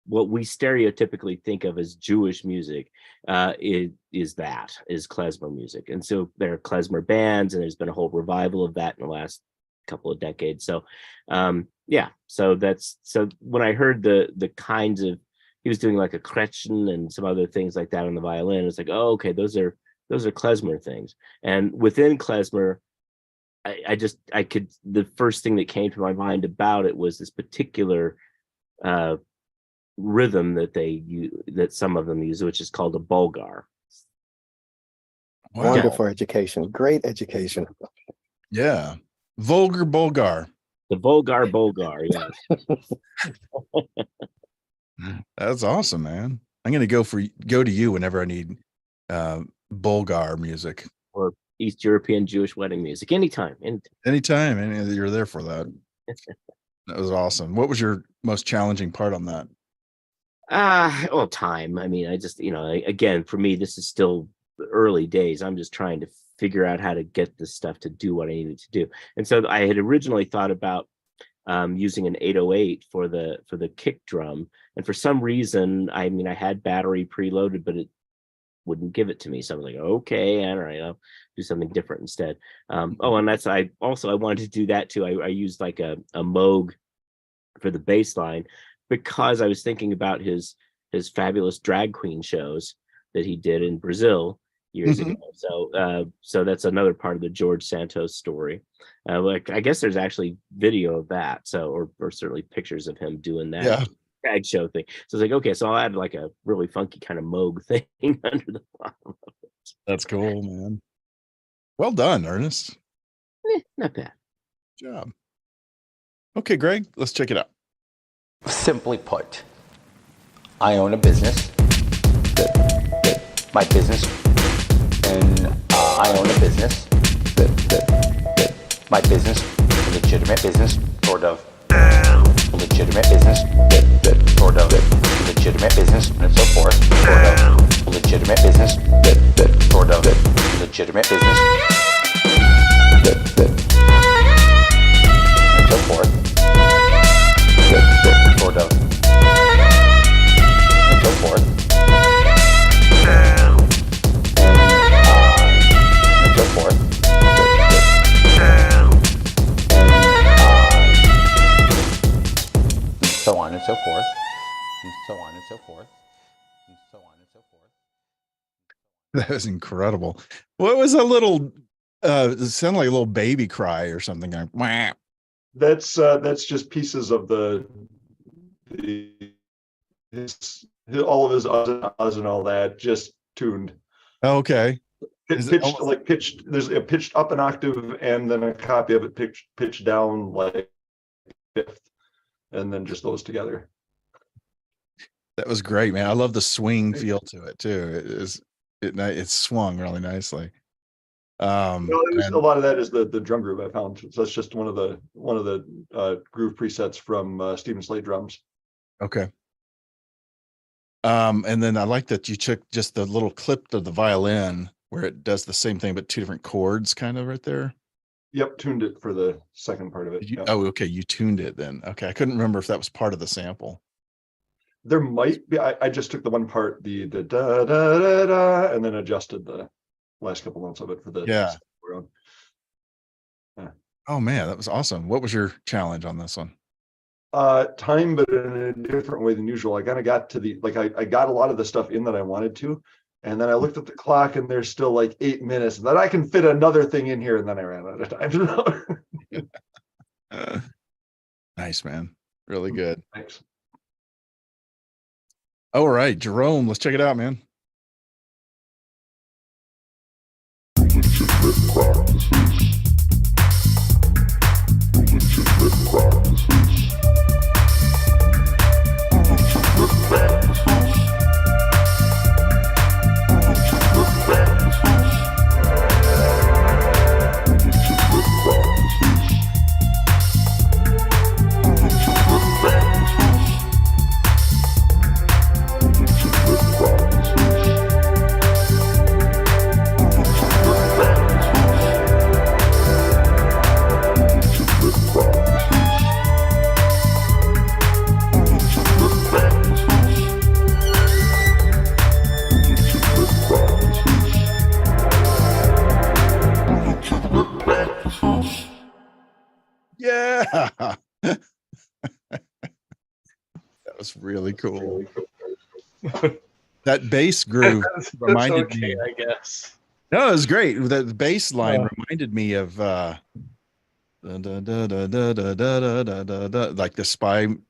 what we stereotypically think of as Jewish music is klezmer music. And so there are klezmer bands, and there's been a whole revival of that in the last couple of decades. So, so when I heard the kinds of, he was doing like a Kretchen and some other things like that on the violin. It's like, oh, okay, those are klezmer things. And within klezmer, the first thing that came to my mind about it was this particular rhythm that some of them use, which is called a Bulgar. Wow. Wonderful education, great education. Yeah, vulgar Bulgar. The Bulgar, yes. That's awesome, man. I'm gonna go to you whenever I need Bulgar music or East European Jewish wedding music. Anytime. Anytime, and you're there for that. That was awesome. What was your most challenging part on that? Well, time. I mean, I just, again, for me, this is still early days. I'm just trying to figure out how to get this stuff to do what I needed to do. And so I had originally thought about using an 808 for the kick drum, and for some reason, I had battery preloaded, but it wouldn't give it to me. So I was like, okay, all right, I'll do something different instead. And I wanted to do that too. I used like a Moog for the bass line, because I was thinking about his fabulous drag queen shows that he did in Brazil years ago. So that's another part of the George Santos story. I guess there's actually video of that. So, or certainly pictures of him doing that drag show thing. So it's like, okay, so I'll add like a really funky kind of Moog thing under the bottom of it. That's cool, man. Well done, Ernest. Not bad. Good job. Okay, Greg, let's check it out. Simply put, I own a business. My business, and I own a business. My business, a legitimate business, sort of. Legitimate business, sort of. Legitimate business, and so forth. Sort of. Legitimate business, sort of. Legitimate business, and so forth. Sort of. And so forth. And so forth. And so on and so forth. And so on and so forth. And so on and so forth. That was incredible. What was a little it sounded like a little baby cry or something like, wah. That's just pieces of all of his uhs and all that just tuned. Okay. Is it Pitched almost like pitched. There's a pitched up an octave and then a copy of it pitched down like fifth, and then just those together. that was great, man. I love the swing feel to it too. It swung really nicely. A And lot of that is the drum groove I found. So that's just one of the groove presets from Stephen Slade drums. okay. And then I like that you took just the little clip of the violin where it does the same thing, but two different chords kind of right there. Yep, tuned it for the second part of it. Yep. Oh, okay. You tuned it then. Okay. I couldn't remember if that was part of the sample. There might be. I just took the one part, the da da da da, and then adjusted the last couple notes of it for the Yeah. round. Oh man, that was awesome. What was your challenge on this one? Time, but in a different way than usual. I kind of got to the I got a lot of the stuff in that I wanted to, and then I looked at the clock and there's still like 8 minutes, and then I can fit another thing in here, and then I ran out of time. Nice, man. Really good. Thanks. All right, Jerome, let's check it out, man. Yeah. That was really cool. That bass groove reminded me. I guess. No, it was great. The bass line reminded me of like the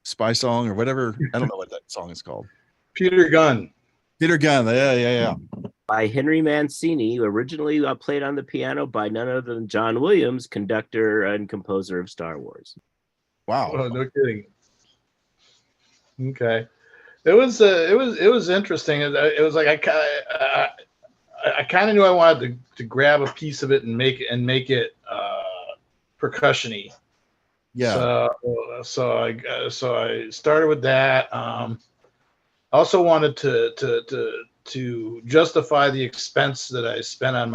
spy song or whatever. I don't know what that song is called. Peter Gunn. Peter Gunn. Yeah. By Henry Mancini, originally played on the piano by none other than John Williams, conductor and composer of Star Wars. Wow. Oh, no kidding. Okay, it was interesting. It was like I kind of knew I wanted to grab a piece of it and make it percussion-y. Yeah. So I started with that. I also wanted to justify the expense that I spent on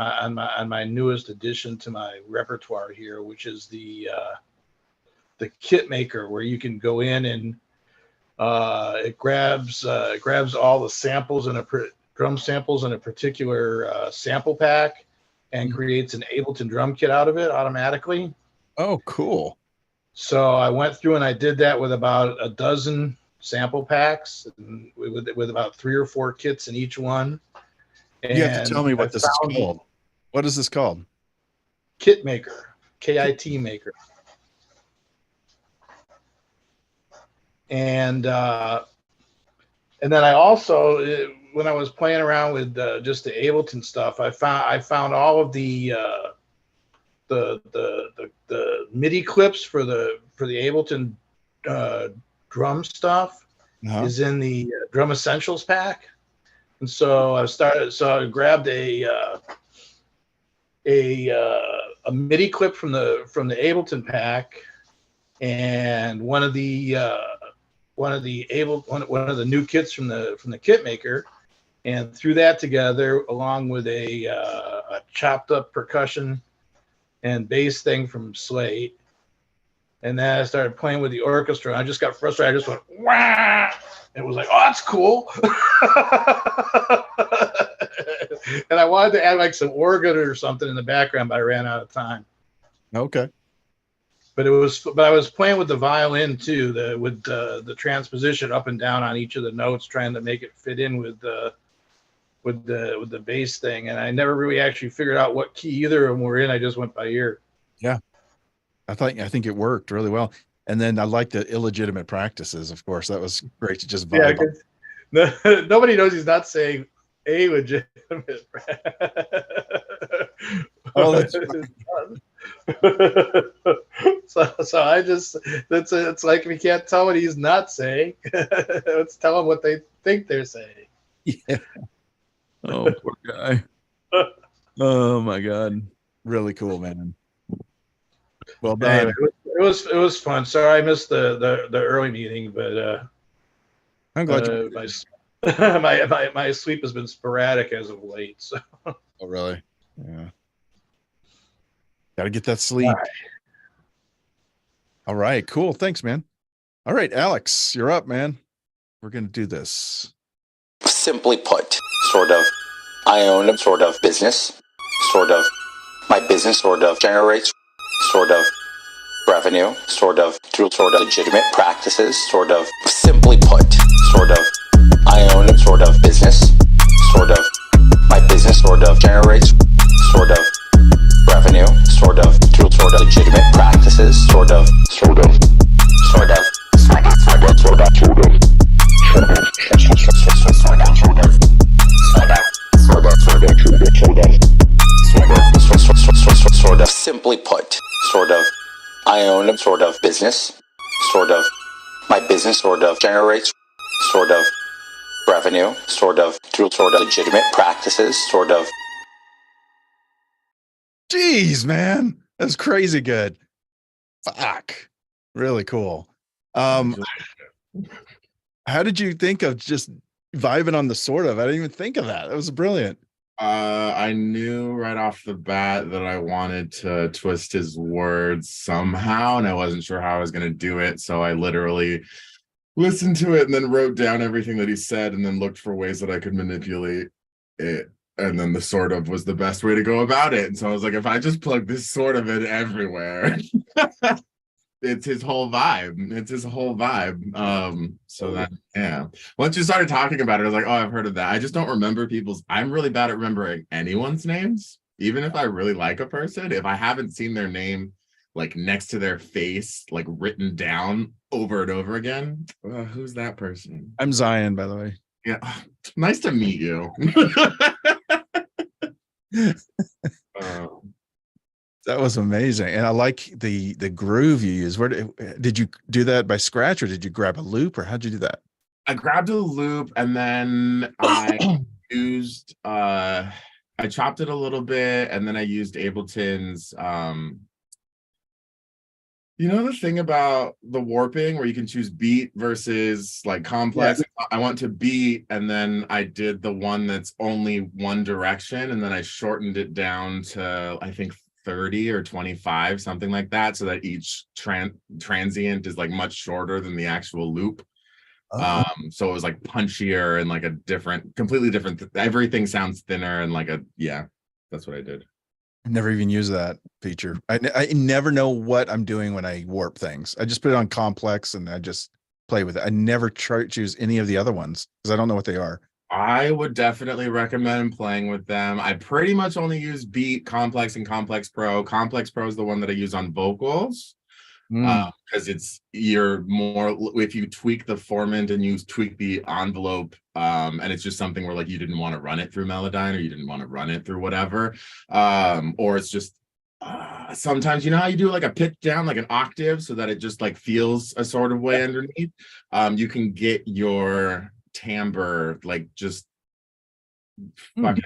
my newest addition to my repertoire here, which is the kit maker, where you can go in and it grabs all the samples and drum samples in a particular sample pack and creates an Ableton drum kit out of it automatically. Oh, cool. So I went through and I did that with about a dozen sample packs and with about 3 or 4 kits in each one. And you have to tell me what this is called. What is this called? Kit maker, KIT maker. And then I also, when I was playing around with just the Ableton stuff, I found all of the MIDI clips for the Ableton drum stuff is in the Drum Essentials pack. And so I grabbed a MIDI clip from the Ableton pack and one of the new kits from the kit maker, and threw that together along with a chopped up percussion and bass thing from Slate. And then I started playing with the orchestra. I just got frustrated. I just went, wah! It was like, oh, that's cool. And I wanted to add like some organ or something in the background, but I ran out of time. Okay. But I was playing with the violin too, with the transposition up and down on each of the notes, trying to make it fit in with the bass thing. And I never really actually figured out what key either of them were in. I just went by ear. Yeah. I think it worked really well. And then I like the illegitimate practices, of course. That was great to just Yeah, vibe. 'cause nobody knows he's not saying a legitimate. Oh, that's So I just it's like we can't tell what he's not saying. Let's tell them what they think they're saying. yeah. Oh, poor guy. Oh my God. Really cool, man. Well done. Anyway, it was fun. Sorry I missed the early meeting, but I'm glad you. my sleep has been sporadic as of late. So Oh, really? Yeah. Got to get that sleep. All right. Cool. Thanks, man. All right, Alex, you're up, man. We're going to do this. Simply put, sort of, I own a sort of business, sort of, my business sort of generates sort of revenue, sort of, through sort of legitimate practices, sort of, simply put, sort of, I own a sort of business, sort of, my business sort of generates sort of revenue, sort of, through sort of legitimate practices, sort of, sort of, sort of, sort of, sort of, sort of, sort of, sort of, simply put, sort of, I own a sort of business, sort of, my business sort of generates sort of revenue, sort of, through sort of legitimate practices, sort of. Jeez, man. That's crazy good. Fuck. Really cool. How did you think of just vibing on the sort of? I didn't even think of that. That was brilliant. I knew right off the bat that I wanted to twist his words somehow, and I wasn't sure how I was going to do it. So I literally listened to it and then wrote down everything that he said and then looked for ways that I could manipulate it. And then the sort of was the best way to go about it. And so I was like, if I just plug this sort of in everywhere, it's his whole vibe. It's his whole vibe. So that, yeah. Once you started talking about it, I was like, oh, I've heard of that. I just don't remember people's. I'm really bad at remembering anyone's names. Even if I really like a person, if I haven't seen their name like next to their face, like written down over and over again, who's that person? I'm Zion, by the way. Yeah. Nice to meet you. That was amazing, and I like the groove you use. Where did you do that by scratch, or did you grab a loop, or how'd you do that? I grabbed a loop and then I used I chopped it a little bit, and then I used Ableton's you know the thing about the warping where you can choose beat versus like complex. Yeah. I went to beat, and then I did the one that's only one direction, and then I shortened it down to I think 30 or 25, something like that, so that each transient is like much shorter than the actual loop. So it was like punchier and like a different, completely different, everything sounds thinner and like a, yeah, that's what I did. I never even used that feature. I never know what I'm doing when I warp things. I just put it on complex and I just play with it. I never choose any of the other ones because I don't know what they are. I would definitely recommend playing with them. I pretty much only use Beat, Complex, and Complex Pro. Complex Pro is the one that I use on vocals because it's you're more if you tweak the formant and you tweak the envelope, and it's just something where like you didn't want to run it through Melodyne or you didn't want to run it through whatever, or it's just sometimes you know how you do like a pitch down like an octave so that it just like feels a sort of way underneath. You can get your timbre like just fucking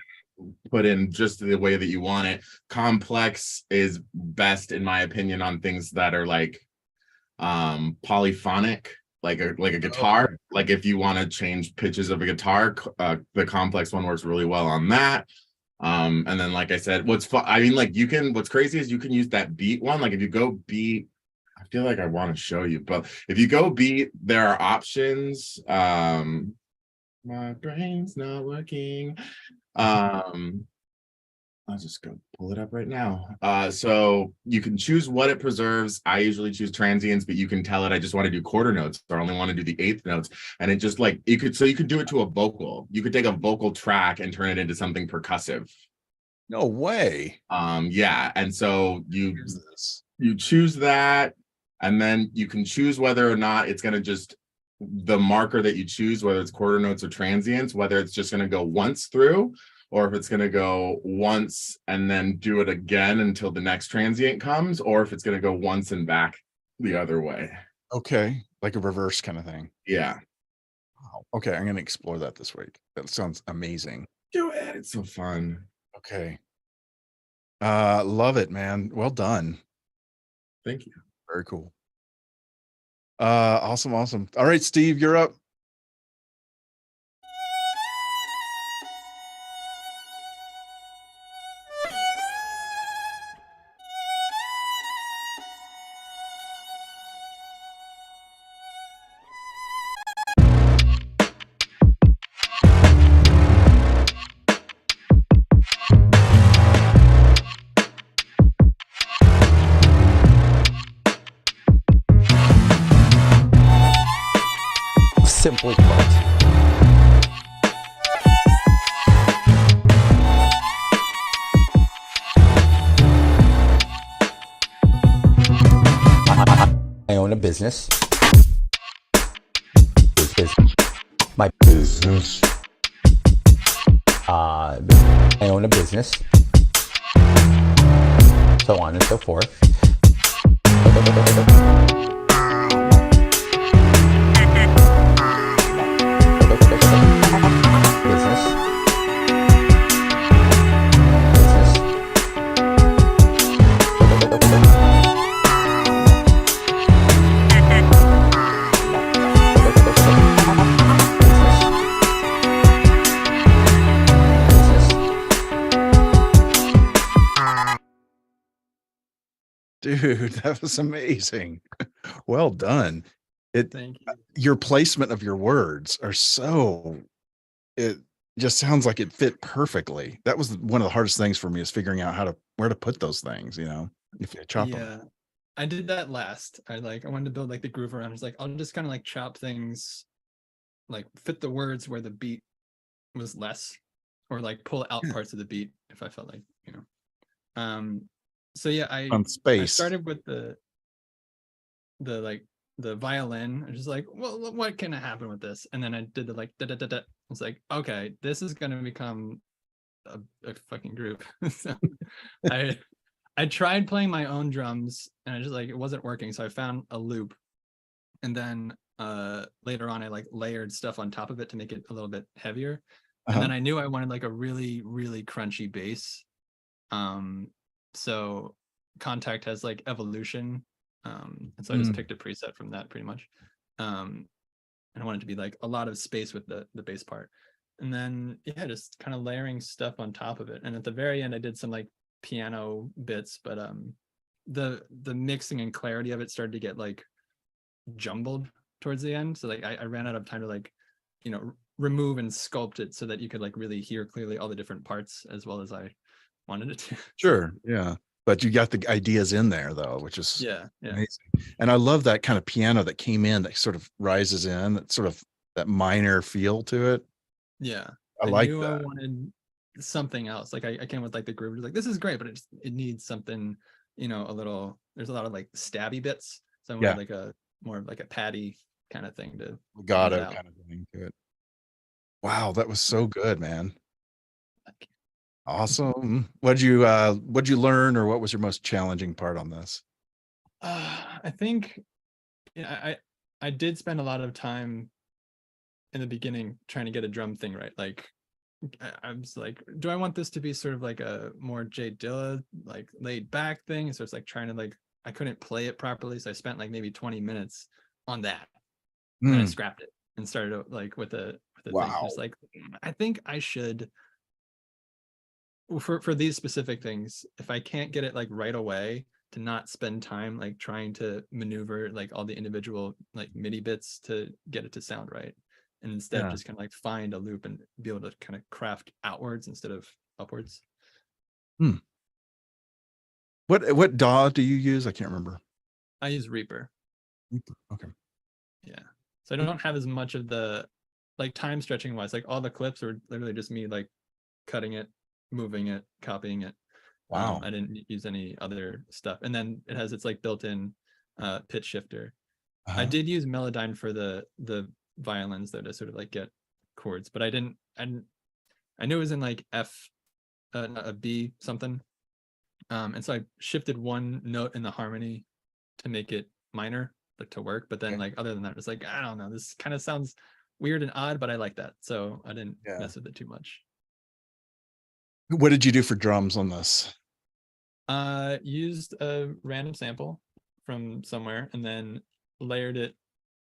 put in just the way that you want it. Complex is best in my opinion on things that are like polyphonic, like a guitar. Like if you want to change pitches of a guitar, the complex one works really well on that. And then like I said, what's crazy is you can use that beat one. Like if you go beat, I feel like I want to show you, but if you go beat, there are options. My brain's not working. I'll just go pull it up right now. So you can choose what it preserves. I usually choose transients, but you can tell it I just want to do quarter notes or only want to do the eighth notes. And it just like you could do it to a vocal. You could take a vocal track and turn it into something percussive. No way. Yeah. And so you you choose that, and then you can choose whether or not it's going to just the marker that you choose, whether it's quarter notes or transients, whether it's just going to go once through, or if it's going to go once and then do it again until the next transient comes, or if it's going to go once and back the other way. Okay, like a reverse kind of thing. Yeah. Wow. Okay, I'm going to explore that this week. That sounds amazing. Do it. It's so fun. Okay. Love it, man. Well done. Thank you. Very cool. Awesome. All right, Steve, you're up. Simply put, I own a business. My business. I own a business. So on and so forth. Dude, that was amazing. Well done. Thank you. Your placement of your words are so, it just sounds like it fit perfectly. That was one of the hardest things for me, is figuring out where to put those things, if you chop them. Yeah, I did that last. I wanted to build like the groove around. It's like, I'll just kind of like chop things, like fit the words where the beat was less, or like pull out parts of the beat if I felt like, so yeah, I space. started with the violin. I was just like, well, what can happen with this? And then I did the like da da da da. I was like, okay, this is gonna become a fucking groove. So I tried playing my own drums, and I just like, it wasn't working. So I found a loop, and then later on I like layered stuff on top of it to make it a little bit heavier. And then I knew I wanted like a really, really crunchy bass. So Contact has like evolution. And so I just picked a preset from that pretty much. And I wanted to be like a lot of space with the bass part. And then yeah, just kind of layering stuff on top of it. And at the very end I did some like piano bits, but the mixing and clarity of it started to get like jumbled towards the end. So like I ran out of time to like, remove and sculpt it so that you could like really hear clearly all the different parts as well as I wanted it to. Sure. Yeah. But you got the ideas in there though, which is yeah. amazing. And I love that kind of piano that came in, that sort of rises in, that sort of that minor feel to it. Yeah. I like knew that. I wanted something else. Like I came with like the groove. Like, this is great, but it needs something, there's a lot of like stabby bits. So I wanted like a more of like a patty kind of thing to legato kind of thing to it. Wow, that was so good, man. Awesome. What'd you learn, or what was your most challenging part on this? I think I did spend a lot of time in the beginning trying to get a drum thing right. Like I was like, do I want this to be sort of like a more Jay Dilla, like laid back thing? So it's like trying to like, I couldn't play it properly. So I spent like maybe 20 minutes on that. And then I scrapped it and started like with the thing. Just like, I think I should, for these specific things, if I can't get it like right away, to not spend time like trying to maneuver like all the individual like MIDI bits to get it to sound right, and instead just kind of like find a loop and be able to kind of craft outwards instead of upwards. What DAW do you use? I can't remember. I use Reaper. Okay. Yeah, so I don't have as much of the like time stretching wise. Like all the clips are literally just me like cutting it, moving it, copying it. Wow. I didn't use any other stuff. And then it has its like built-in pitch shifter. I Uh-huh. did use Melodyne for the violins though to sort of like get chords, but I didn't. I knew it was in like F, a B something. And so I shifted one note in the harmony to make it minor, like to work. But then Okay. like other than that, it's like I don't know. This kind of sounds weird and odd, but I like that, so I didn't Yeah. mess with it too much. What did you do for drums on this? Used a random sample from somewhere and then layered it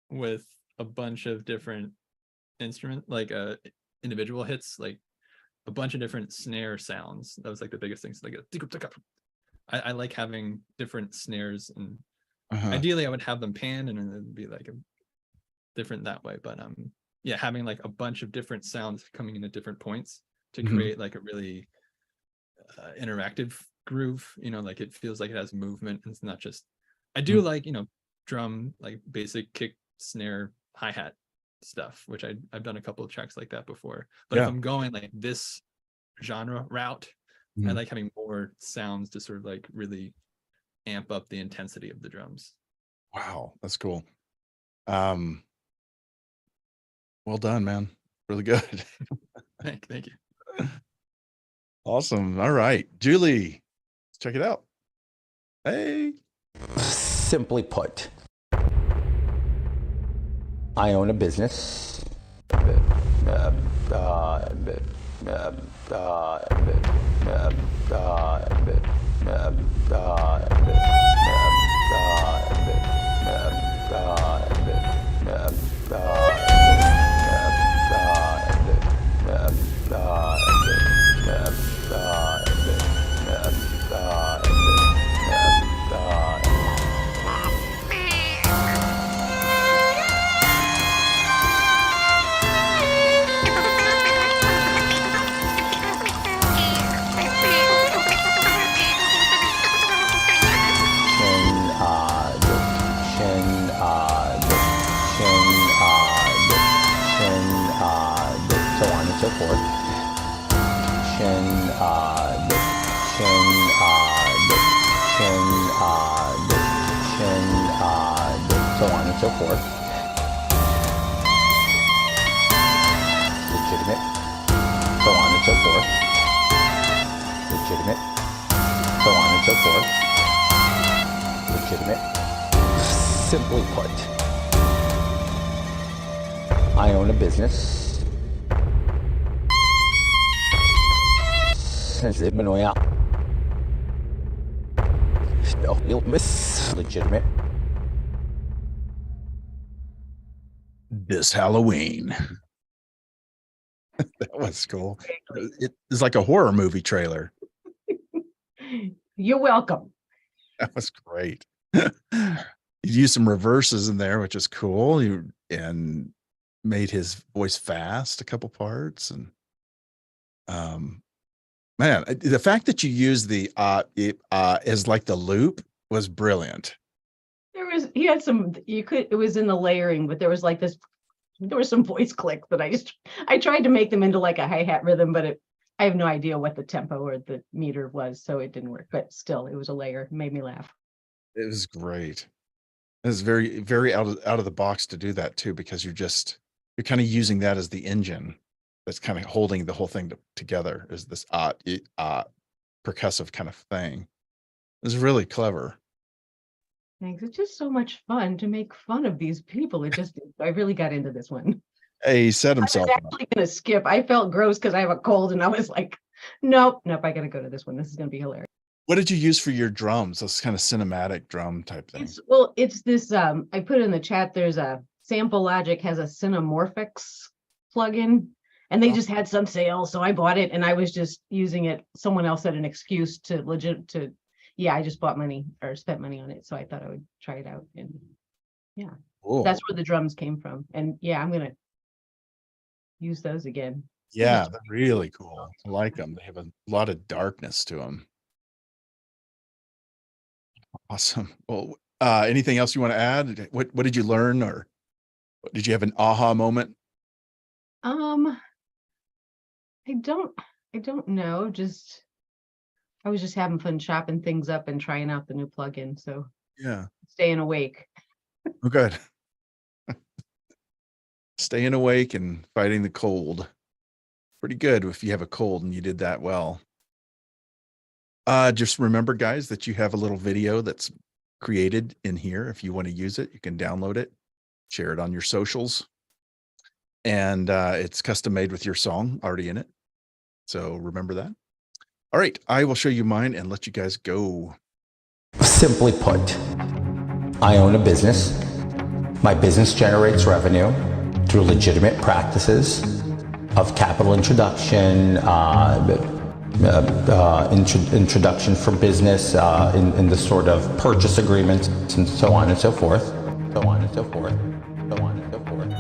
with a bunch of different instrument, like individual hits, like a bunch of different snare sounds. That was like the biggest thing. So like I like having different snares, and Uh-huh. ideally I would have them panned and then it'd be like a different that way. But yeah, having like a bunch of different sounds coming in at different points to Mhm. create like a really interactive groove, like it feels like it has movement. It's not just, I do like, drum, like basic kick, snare, hi-hat stuff, which I've done a couple of tracks like that before. But if Yeah. I'm going like this genre route, I Mhm. like having more sounds to sort of like really amp up the intensity of the drums. Wow, that's cool. Well done, man. Really good. Thank you. Awesome. All right, Julie, let's check it out. Hey. Simply put, I own a business. So on and so forth. So on and so forth. Legitimate. So on and so forth. Legitimate. So on and so forth. Legitimate. Simply put, I own a business. Legitimate. This Halloween. That was cool. It is like a horror movie trailer. You're welcome. That was great. You used some reverses in there, which is cool. And made his voice fast a couple parts, and man, the fact that you use the as like the loop was brilliant. He had some, it was in the layering, but there was like this, there was some voice click that I tried to make them into like a hi-hat rhythm, but I have no idea what the tempo or the meter was, so it didn't work, but still it was a layer. It made me laugh. It was great. It was very, very out of the box to do that too, because you're kind of using that as the engine that's kind of holding the whole thing together, is this percussive kind of thing. It was really clever. Thanks. It's just so much fun to make fun of these people. I really got into this one. He set I was himself up. actually going to skip. I felt gross because I have a cold, and I was like, nope, I got to go to this one. This is going to be hilarious. What did you use for your drums? This kind of cinematic drum type thing. It's this, I put in the chat, there's a Sample Logic has a Cinemorphics plugin, and they just had some sale, so I bought it, and I was just using it. Someone else had an excuse I just spent money on it, so I thought I would try it out, and yeah, Cool. that's where the drums came from. And yeah, I'm gonna use those again. Yeah, they're really cool. I like them. They have a lot of darkness to them. Awesome. Well, anything else you want to add? What did you learn, or did you have an aha moment? I don't know. Just I was just having fun chopping things up and trying out the new plugin, so Yeah. staying awake. Oh, good. Staying awake and fighting the cold. Pretty good if you have a cold, and you did that well. Just remember, guys, that you have a little video that's created in here. If you want to use it, you can download it, share it on your socials, and it's custom made with your song already in it. So remember that. All right, I will show you mine and let you guys go. Simply put, I own a business. My business generates revenue through legitimate practices of capital introduction, introduction for business in the sort of purchase agreements and so on and so forth, so on and so forth, so on and so forth.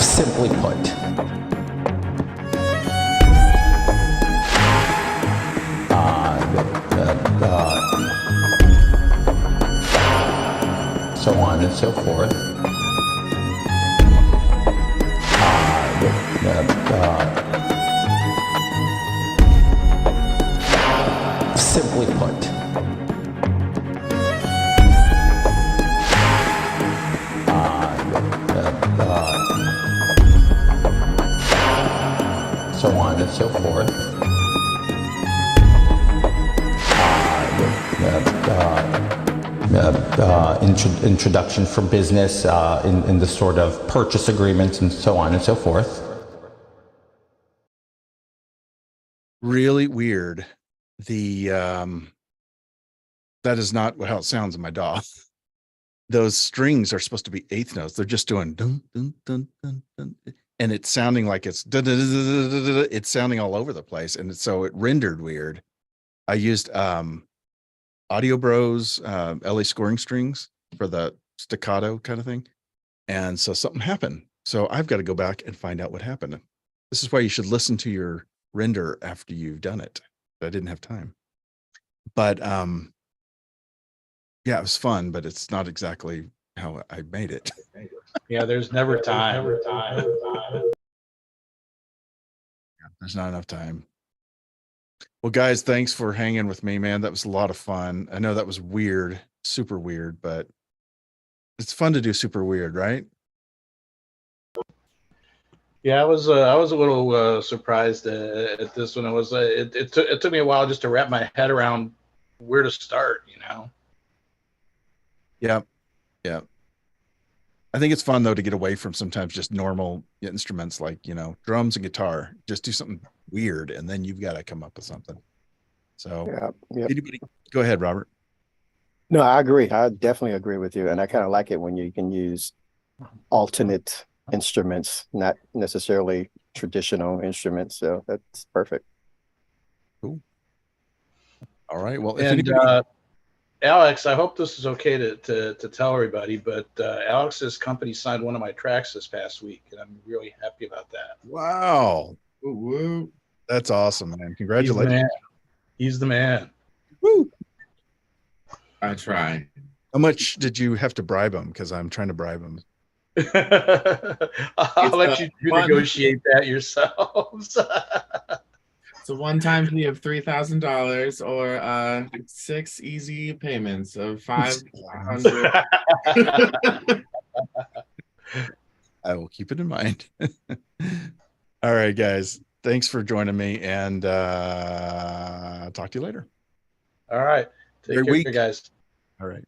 Simply put, so on and so forth. Simply put, so on and so forth. Introduction for business in the sort of purchase agreements and so on and so forth. Really weird. The that is not how it sounds in my DAW. Those strings are supposed to be eighth notes. They're just doing dun, dun, dun, dun, dun, and it's sounding like it's dun, dun, dun, dun, dun, dun, dun. It's sounding all over the place, and so it rendered weird. I used Audio Bros LA scoring strings for the staccato kind of thing, and so something happened. So I've got to go back and find out what happened. This is why you should listen to your render after you've done it. I didn't have time, but yeah, it was fun, but it's not exactly how I made it. Yeah, there's never time. There's not enough time. Well, guys, thanks for hanging with me, man. That was a lot of fun. I know that was weird, super weird, but it's fun to do super weird, right? Yeah, I was a little surprised at this one. It took me a while just to wrap my head around where to start. Yeah. Yeah. I think it's fun though to get away from sometimes just normal instruments like, drums and guitar. Just do something weird and then you've got to come up with something. So Yeah. anybody go ahead, Robert. No, I agree. I definitely agree with you. And I kind of like it when you can use alternate instruments, not necessarily traditional instruments. So that's perfect. Cool. All right. Well, if And anybody Alex, I hope this is okay to tell everybody, but Alex's company signed one of my tracks this past week, and I'm really happy about that. Wow. Woo, woo. That's awesome, man. He's the Congratulations. man. He's the man. Woo. I try. How much did you have to bribe him? Because I'm trying to bribe him. I'll let you negotiate that yourselves. It's a one-time fee of $3,000 or 6 easy payments of $500. I will keep it in mind. All right, guys. Thanks for joining me, and talk to you later. All right. Take Great care, week. guys. All right.